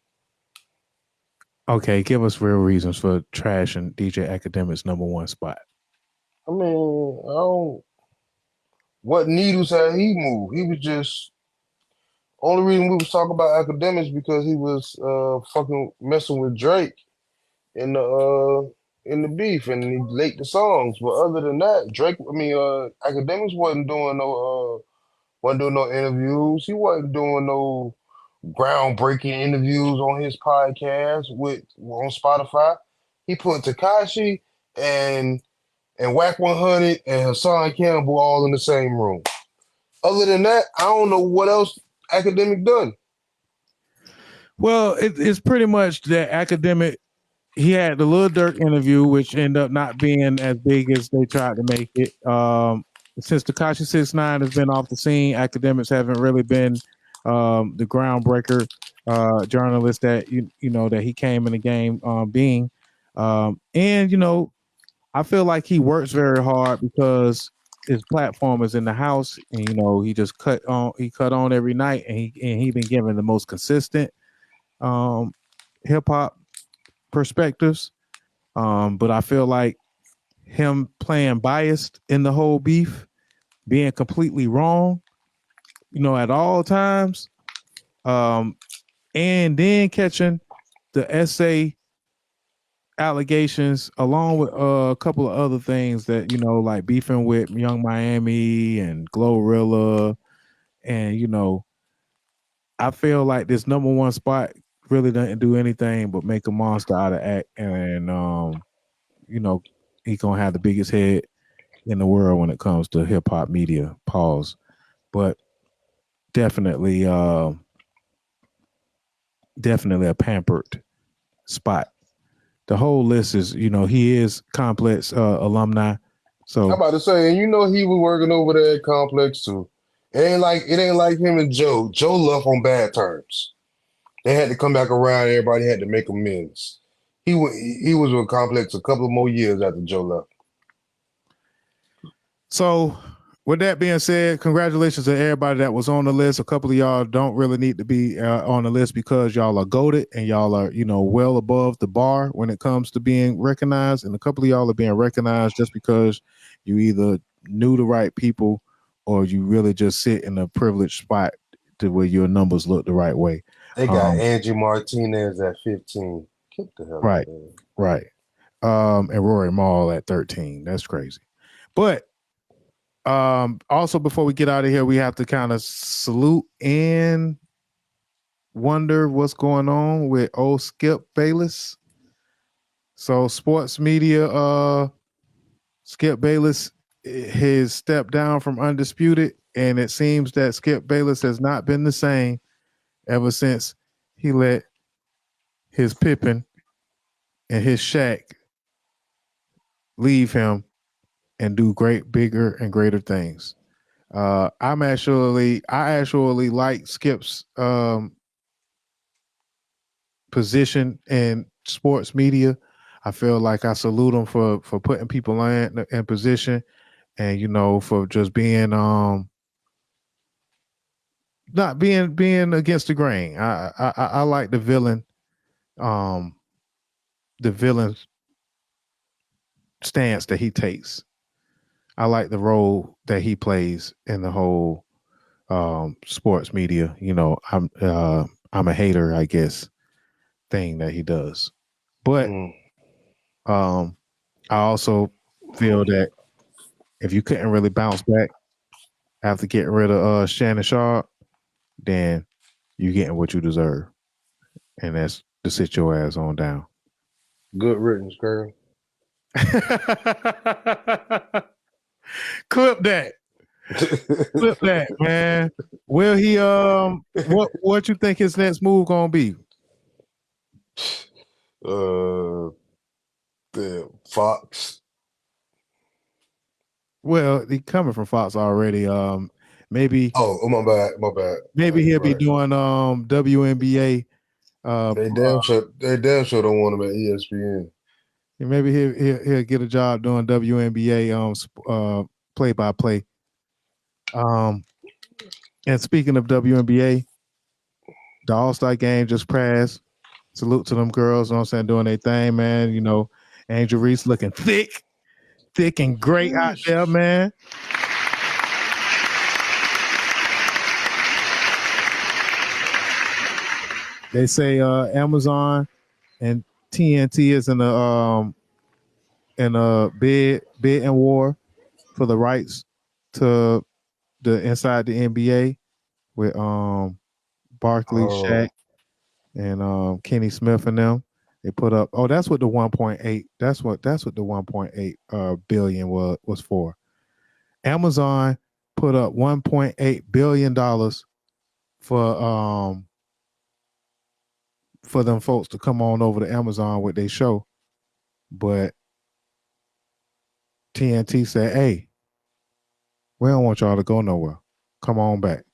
[SPEAKER 1] Okay, give us real reasons for trash and DJ Academics number one spot.
[SPEAKER 2] I mean, I don't. What needles had he moved? He was just only reason we was talking about Academics because he was fucking messing with Drake in the beef and he leaked the songs. But other than that, Academics wasn't doing no interviews. He wasn't doing no groundbreaking interviews on his podcast on Spotify. He put Takashi and Whack 100 and Hassan Campbell all in the same room. Other than that, I don't know what else Academic done.
[SPEAKER 1] Well, it's pretty much that Academic. He had the Lil Durk interview, which ended up not being as big as they tried to make it. Since Tekashi 6ix9ine has been off the scene, Academics haven't really been the groundbreaker journalist that that he came in the game being. And I feel like he works very hard because his platform is in the house, and he just cut on every night, and he been given the most consistent hip hop perspectives. But I feel like him playing biased in the whole beef, being completely wrong, at all times, and then catching the essay allegations along with a couple of other things that like beefing with Young Miami and Glorilla, and I feel like this number one spot really doesn't do anything but make a monster out of act, and he's gonna have the biggest head in the world when it comes to hip hop media. Pause. But definitely a pampered spot. The whole list is, he is Complex alumni. So
[SPEAKER 2] I'm about to say, and he was working over there at Complex too. It ain't like him and Joe. Joe left on bad terms. They had to come back around. Everybody had to make amends. He was with Complex a couple of more years after Joe left.
[SPEAKER 1] So, with that being said, congratulations to everybody that was on the list. A couple of y'all don't really need to be on the list because y'all are goated and y'all are, well above the bar when it comes to being recognized. And a couple of y'all are being recognized just because you either knew the right people or you really just sit in a privileged spot to where your numbers look the right way.
[SPEAKER 2] They got Angie Martinez at 15. Get the hell out of there.
[SPEAKER 1] Right. And Rory Maul at 13. That's crazy. But also, before we get out of here, we have to kind of salute and wonder what's going on with old Skip Bayless. So, sports media, Skip Bayless has stepped down from Undisputed, and it seems that Skip Bayless has not been the same ever since he let his Pippen and his Shaq leave him and do bigger and greater things. I actually like Skip's position in sports media. I feel like I salute him for putting people in position, and for just being not being against the grain. I like the villain stance that he takes. I like the role that he plays in the whole sports media. I'm a hater, I guess, thing that he does. But I also feel that if you couldn't really bounce back after getting rid of Shannon Sharp, then you're getting what you deserve. And that's to sit your ass on down.
[SPEAKER 2] Good riddance, girl.
[SPEAKER 1] Clip that. Clip that, man. Will he what you think his next move gonna be?
[SPEAKER 2] The Fox.
[SPEAKER 1] Well, he coming from Fox already. Maybe
[SPEAKER 2] Oh, my bad.
[SPEAKER 1] Maybe he'll be doing WNBA.
[SPEAKER 2] They damn sure don't want him at ESPN.
[SPEAKER 1] Maybe he'll get a job doing WNBA play by play. And speaking of WNBA, the All-Star game just passed. Salute to them girls, you know what I'm saying, doing their thing, man. You know, Angel Reese looking thick and great out there, man. They say Amazon and TNT is in a bid and war for the rights to the inside the NBA with Barkley, Shaq, and Kenny Smith and them. They put up. Oh, that's what the 1.8. That's what the 1.8 billion was for. Amazon put up $1.8 billion for them folks to come on over to Amazon with their show, but TNT said, "Hey, we don't want y'all to go nowhere. Come on back.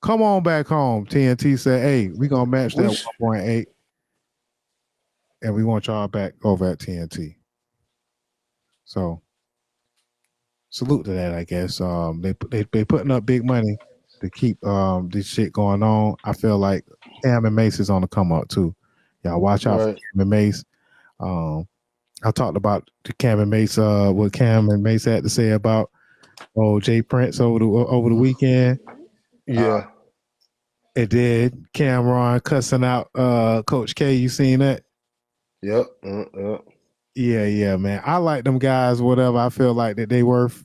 [SPEAKER 1] Come on back home." TNT said, "Hey, we gonna match that 1.8, and we want y'all back over at TNT." So, salute to that, I guess. They putting up big money to keep this shit going on. I feel like Cam and Mace is on the come up too. Y'all watch out for Cam and Mace. I talked about the Cam and Mace, what Cam and Mace had to say about Jay Prince over the weekend.
[SPEAKER 2] Yeah.
[SPEAKER 1] It did. Cameron cussing out Coach K. You seen that?
[SPEAKER 2] Yep.
[SPEAKER 1] Yeah, man. I like them guys. Whatever. I feel like that they worth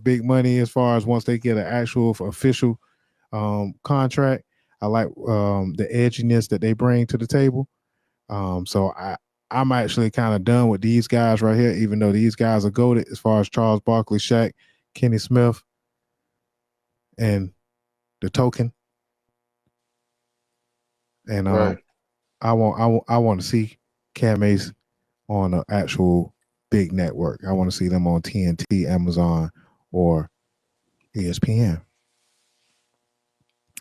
[SPEAKER 1] big money as far as once they get an actual official contract. I like the edginess that they bring to the table. So I'm actually kind of done with these guys right here, even though these guys are goated as far as Charles Barkley, Shaq, Kenny Smith, and the token. And I want to see Cam Mace on an actual big network. I want to see them on TNT, Amazon, or ESPN.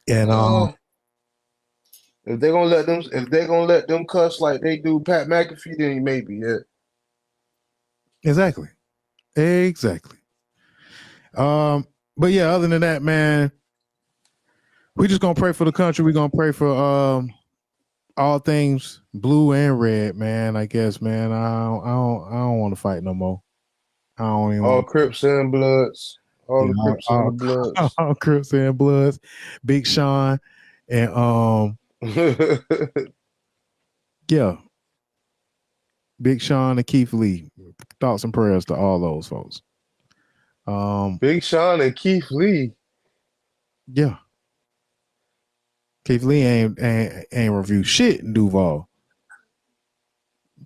[SPEAKER 1] And
[SPEAKER 2] if they're gonna let them cuss like they do Pat McAfee, then maybe, yeah.
[SPEAKER 1] Exactly. But yeah, other than that, man, we just gonna pray for the country. We're gonna pray for all things blue and red, man. I guess, man. I don't want to fight no more. I don't even
[SPEAKER 2] all Crips and Bloods. All the Crips and the Bloods.
[SPEAKER 1] All Crips and Bloods. Big Sean and yeah. Big Sean and Keith Lee. Thoughts and prayers to all those folks.
[SPEAKER 2] Big Sean and Keith Lee.
[SPEAKER 1] Yeah. Keith Lee ain't reviewed shit in Duval.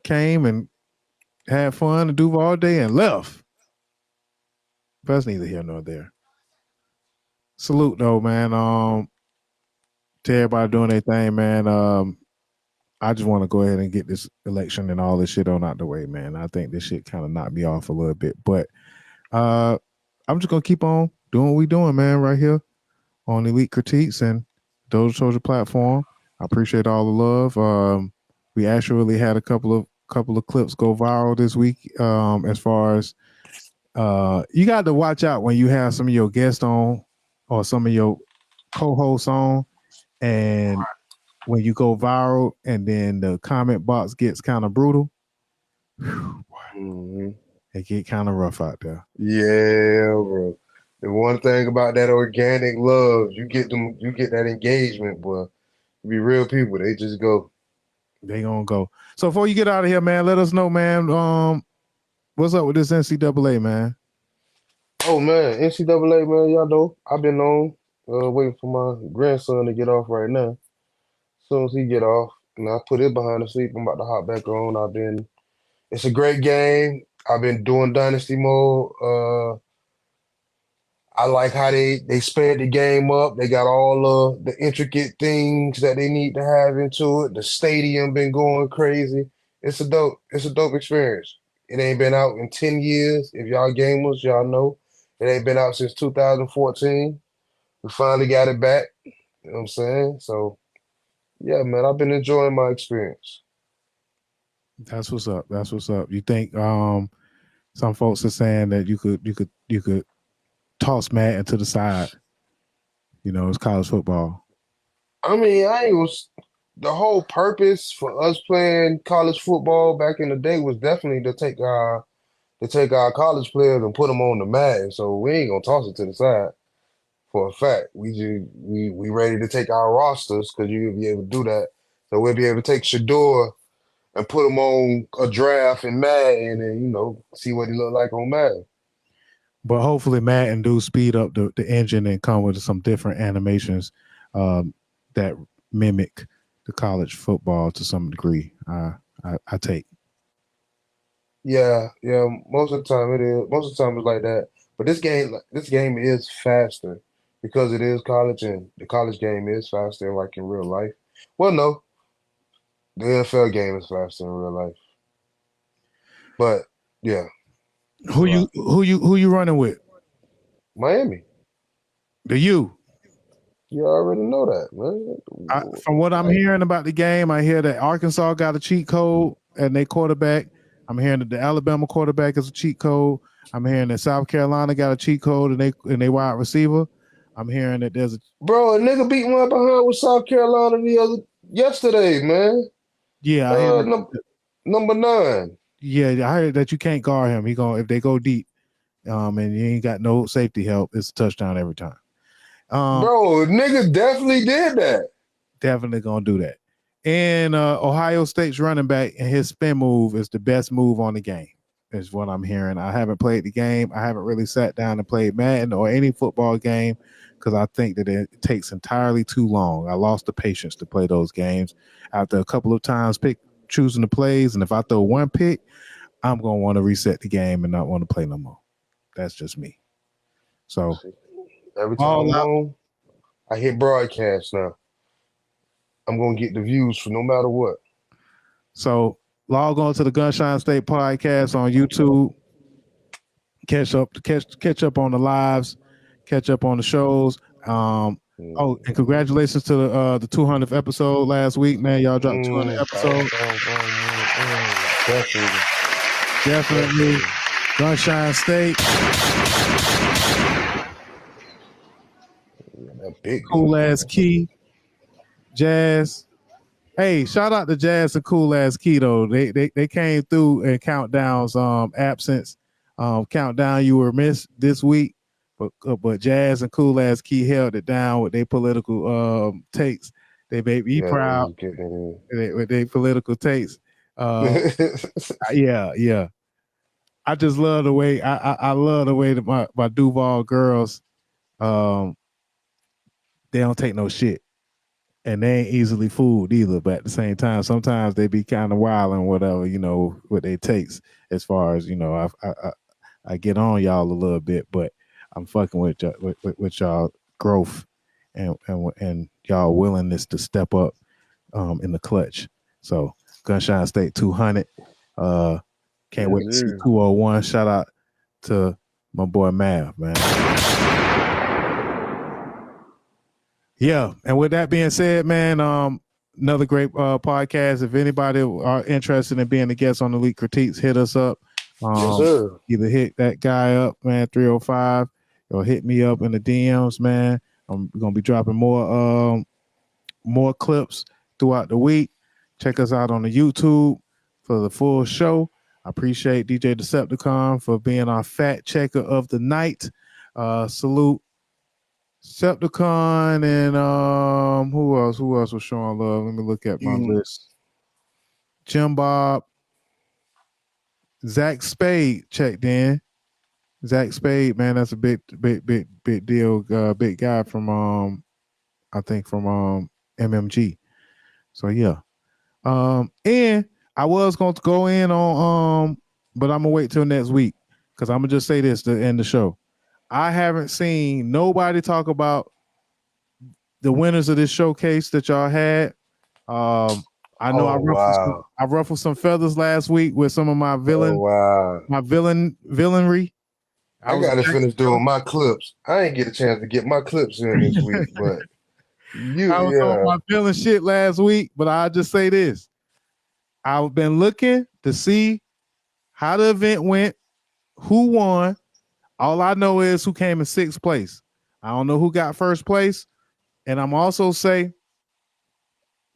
[SPEAKER 1] Came and had fun in Duval all day and left. But that's neither here nor there. Salute though, man. To everybody doing their thing, man. I just want to go ahead and get this election and all this shit on out the way, man. I think this shit kind of knocked me off a little bit. But I'm just gonna keep on doing what we doing, man, right here on Elite Critiques and DOZHA platform. I appreciate all the love. We actually had a couple of clips go viral this week. As far as you got to watch out when you have some of your guests on or some of your co-hosts on, and when you go viral and then the comment box gets kind of brutal, it get kind of rough out there.
[SPEAKER 2] Yeah, bro. The one thing about that organic love, you get that engagement, boy. Be real people, they just go.
[SPEAKER 1] They gonna go. So before you get out of here, man, let us know, man. What's up with this NCAA, man?
[SPEAKER 2] Oh man, NCAA, man, y'all know I've been on waiting for my grandson to get off right now. As soon as he get off, and I put it behind the sleep, I'm about to hop back on. I've been It's a great game. I've been doing Dynasty mode. I like how they sped the game up. They got all the intricate things that they need to have into it. The stadium been going crazy. It's a dope experience. It ain't been out in 10 years. If y'all gamers, y'all know. It ain't been out since 2014. We finally got it back. You know what I'm saying? So yeah, man, I've been enjoying my experience.
[SPEAKER 1] That's what's up. That's what's up. You think some folks are saying that you could toss Madden to the side. You know, it's college football.
[SPEAKER 2] I mean, the whole purpose for us playing college football back in the day was definitely to take our college players and put them on the mat. So we ain't gonna toss it to the side for a fact. We ready to take our rosters because you'll be able to do that. So we'll be able to take Shador and put him on a draft in Madden and see what he look like on Madden.
[SPEAKER 1] But hopefully Madden do speed up the engine and come with some different animations that mimic the college football to some degree. I take.
[SPEAKER 2] Yeah. Most of the time it is. Most of the time it's like that. But this game is faster because it is college, and the college game is faster like in real life. Well, no, the NFL game is faster in real life. But yeah.
[SPEAKER 1] Who you running with?
[SPEAKER 2] Miami.
[SPEAKER 1] The U.
[SPEAKER 2] You already know that, man.
[SPEAKER 1] From what I'm hearing about the game, I hear that Arkansas got a cheat code and they quarterback. I'm hearing that the Alabama quarterback is a cheat code. I'm hearing that South Carolina got a cheat code and they wide receiver. I'm hearing that there's a
[SPEAKER 2] nigga beat one behind with South Carolina yesterday, man.
[SPEAKER 1] Yeah, I heard
[SPEAKER 2] number 9.
[SPEAKER 1] Yeah, I heard that you can't guard him. If they go deep, and you ain't got no safety help, it's a touchdown every time.
[SPEAKER 2] Nigga definitely did that.
[SPEAKER 1] Definitely gonna do that. And Ohio State's running back and his spin move is the best move on the game, is what I'm hearing. I haven't played the game. I haven't really sat down and played Madden or any football game because I think that it takes entirely too long. I lost the patience to play those games after a couple of times choosing the plays, and if I throw one pick, I'm gonna want to reset the game and not want to play no more. That's just me. So
[SPEAKER 2] every time I'm on, I hit broadcast now. I'm gonna get the views for no matter what.
[SPEAKER 1] So log on to the Gunshine State podcast on YouTube. Catch up on the lives, catch up on the shows. And congratulations to the 200th episode last week, man. Y'all dropped 200 episodes. Definitely. Gunshine State.
[SPEAKER 2] That big
[SPEAKER 1] cool ass Key. Jazz. Hey, shout out to Jazz and Cool Ass Key though. They came through and Countdown's absence. Countdown, you were missed this week, but Jazz and Cool Ass Key held it down with their political takes. They made me proud with their political takes. Yeah. I just love the way I love the way that my Duval girls they don't take no shit. And they ain't easily fooled either, but at the same time, sometimes they be kind of wild and whatever, what they takes as far as, I get on y'all a little bit, but I'm fucking with y'all growth and y'all willingness to step up in the clutch. So Gunshine State 200. Can't wait to see 201. Shout out to my boy Mav, man. Yeah, and with that being said, man, another great podcast. If anybody are interested in being a guest on Elite Critiques, hit us up.
[SPEAKER 2] Yes, sir.
[SPEAKER 1] Either hit that guy up, man, 305, or hit me up in the DMs, man. I'm gonna be dropping more clips throughout the week. Check us out on the YouTube for the full show. I appreciate DJ Decepticon for being our fact checker of the night. Salute Decepticon and who else was showing love? Let me look at my list. Jim Bob, Zach Spade checked in. Zach Spade, man, that's a big deal. Big guy from I think from MMG. So yeah. And I was going to go in on but I'm gonna wait till next week because I'm gonna just say this to end the show. I haven't seen nobody talk about the winners of this showcase that y'all had. I know I ruffled some feathers last week with some of my villainry.
[SPEAKER 2] I gotta finish doing my clips. I ain't get a chance to get my clips in this week, but
[SPEAKER 1] I was on my villain shit last week, but I'll just say this. I've been looking to see how the event went, who won. All I know is who came in 6th place. I don't know who got 1st place. And I'm also say,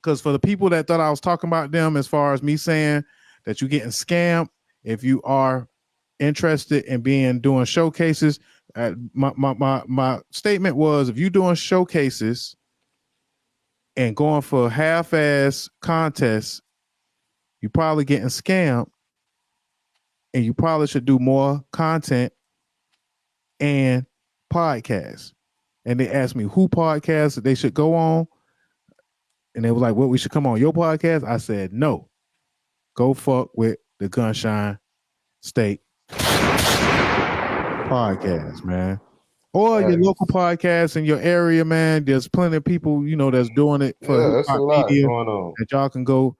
[SPEAKER 1] because for the people that thought I was talking about them as far as me saying that you're getting scammed, if you are interested in doing showcases, my statement was if you're doing showcases and going for half-ass contests, you're probably getting scammed, and you probably should do more content and podcasts. And they asked me who podcasts they should go on. And they were like, what, we should come on your podcast? I said, no. Go fuck with the Gunshine State podcast, man. Or your local podcast in your area, man. There's plenty of people, that's doing it for
[SPEAKER 2] that's a lot
[SPEAKER 1] media
[SPEAKER 2] going on.
[SPEAKER 1] that y'all can go,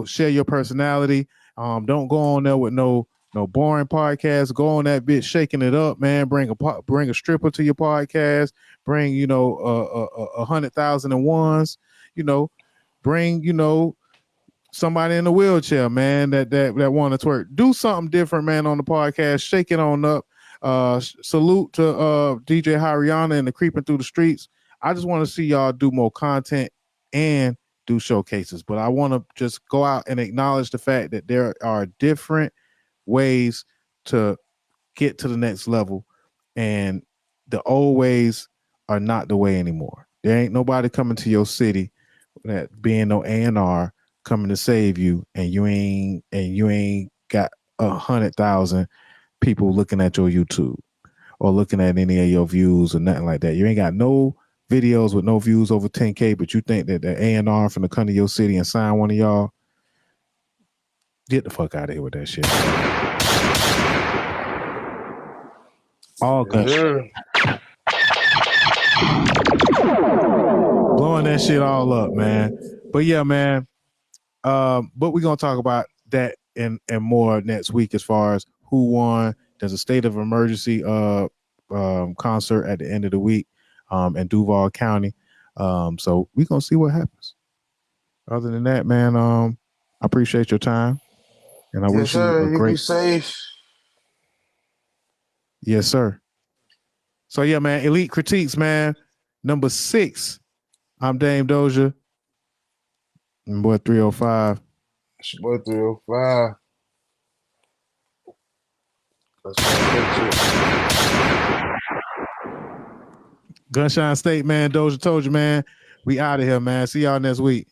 [SPEAKER 1] share your personality. Don't go on there with no boring podcast. Go on that bitch shaking it up, man. Bring a stripper to your podcast. Bring 100,001s. Bring somebody in a wheelchair, man. That want to twerk. Do something different, man. On the podcast, shake it on up. Salute to DJ Hariana and the Creeping Through the Streets. I just want to see y'all do more content and do showcases. But I want to just go out and acknowledge the fact that there are different ways to get to the next level, and the old ways are not the way anymore. There ain't nobody coming to your city that being no A&R coming to save you, and you ain't got 100,000 people looking at your YouTube or looking at any of your views or nothing like that. You ain't got no videos with no views over 10K, but you think that the A&R from the come to your city and sign one of y'all. Get the fuck out of here with that shit. All good. Blowing that shit all up, man. But yeah, man. But we're gonna talk about that and more next week as far as who won. There's a state of emergency concert at the end of the week in Duval County. So we're gonna see what happens. Other than that, man, I appreciate your time. And I wish you a great.
[SPEAKER 2] Be safe.
[SPEAKER 1] Yes, sir. So yeah, man. Elite Critiques, man. Number 6. I'm Dame Dozha. And boy 305.
[SPEAKER 2] It's your boy 305.
[SPEAKER 1] Gunshine State, man. Dozha told you, man. We out of here, man. See y'all next week.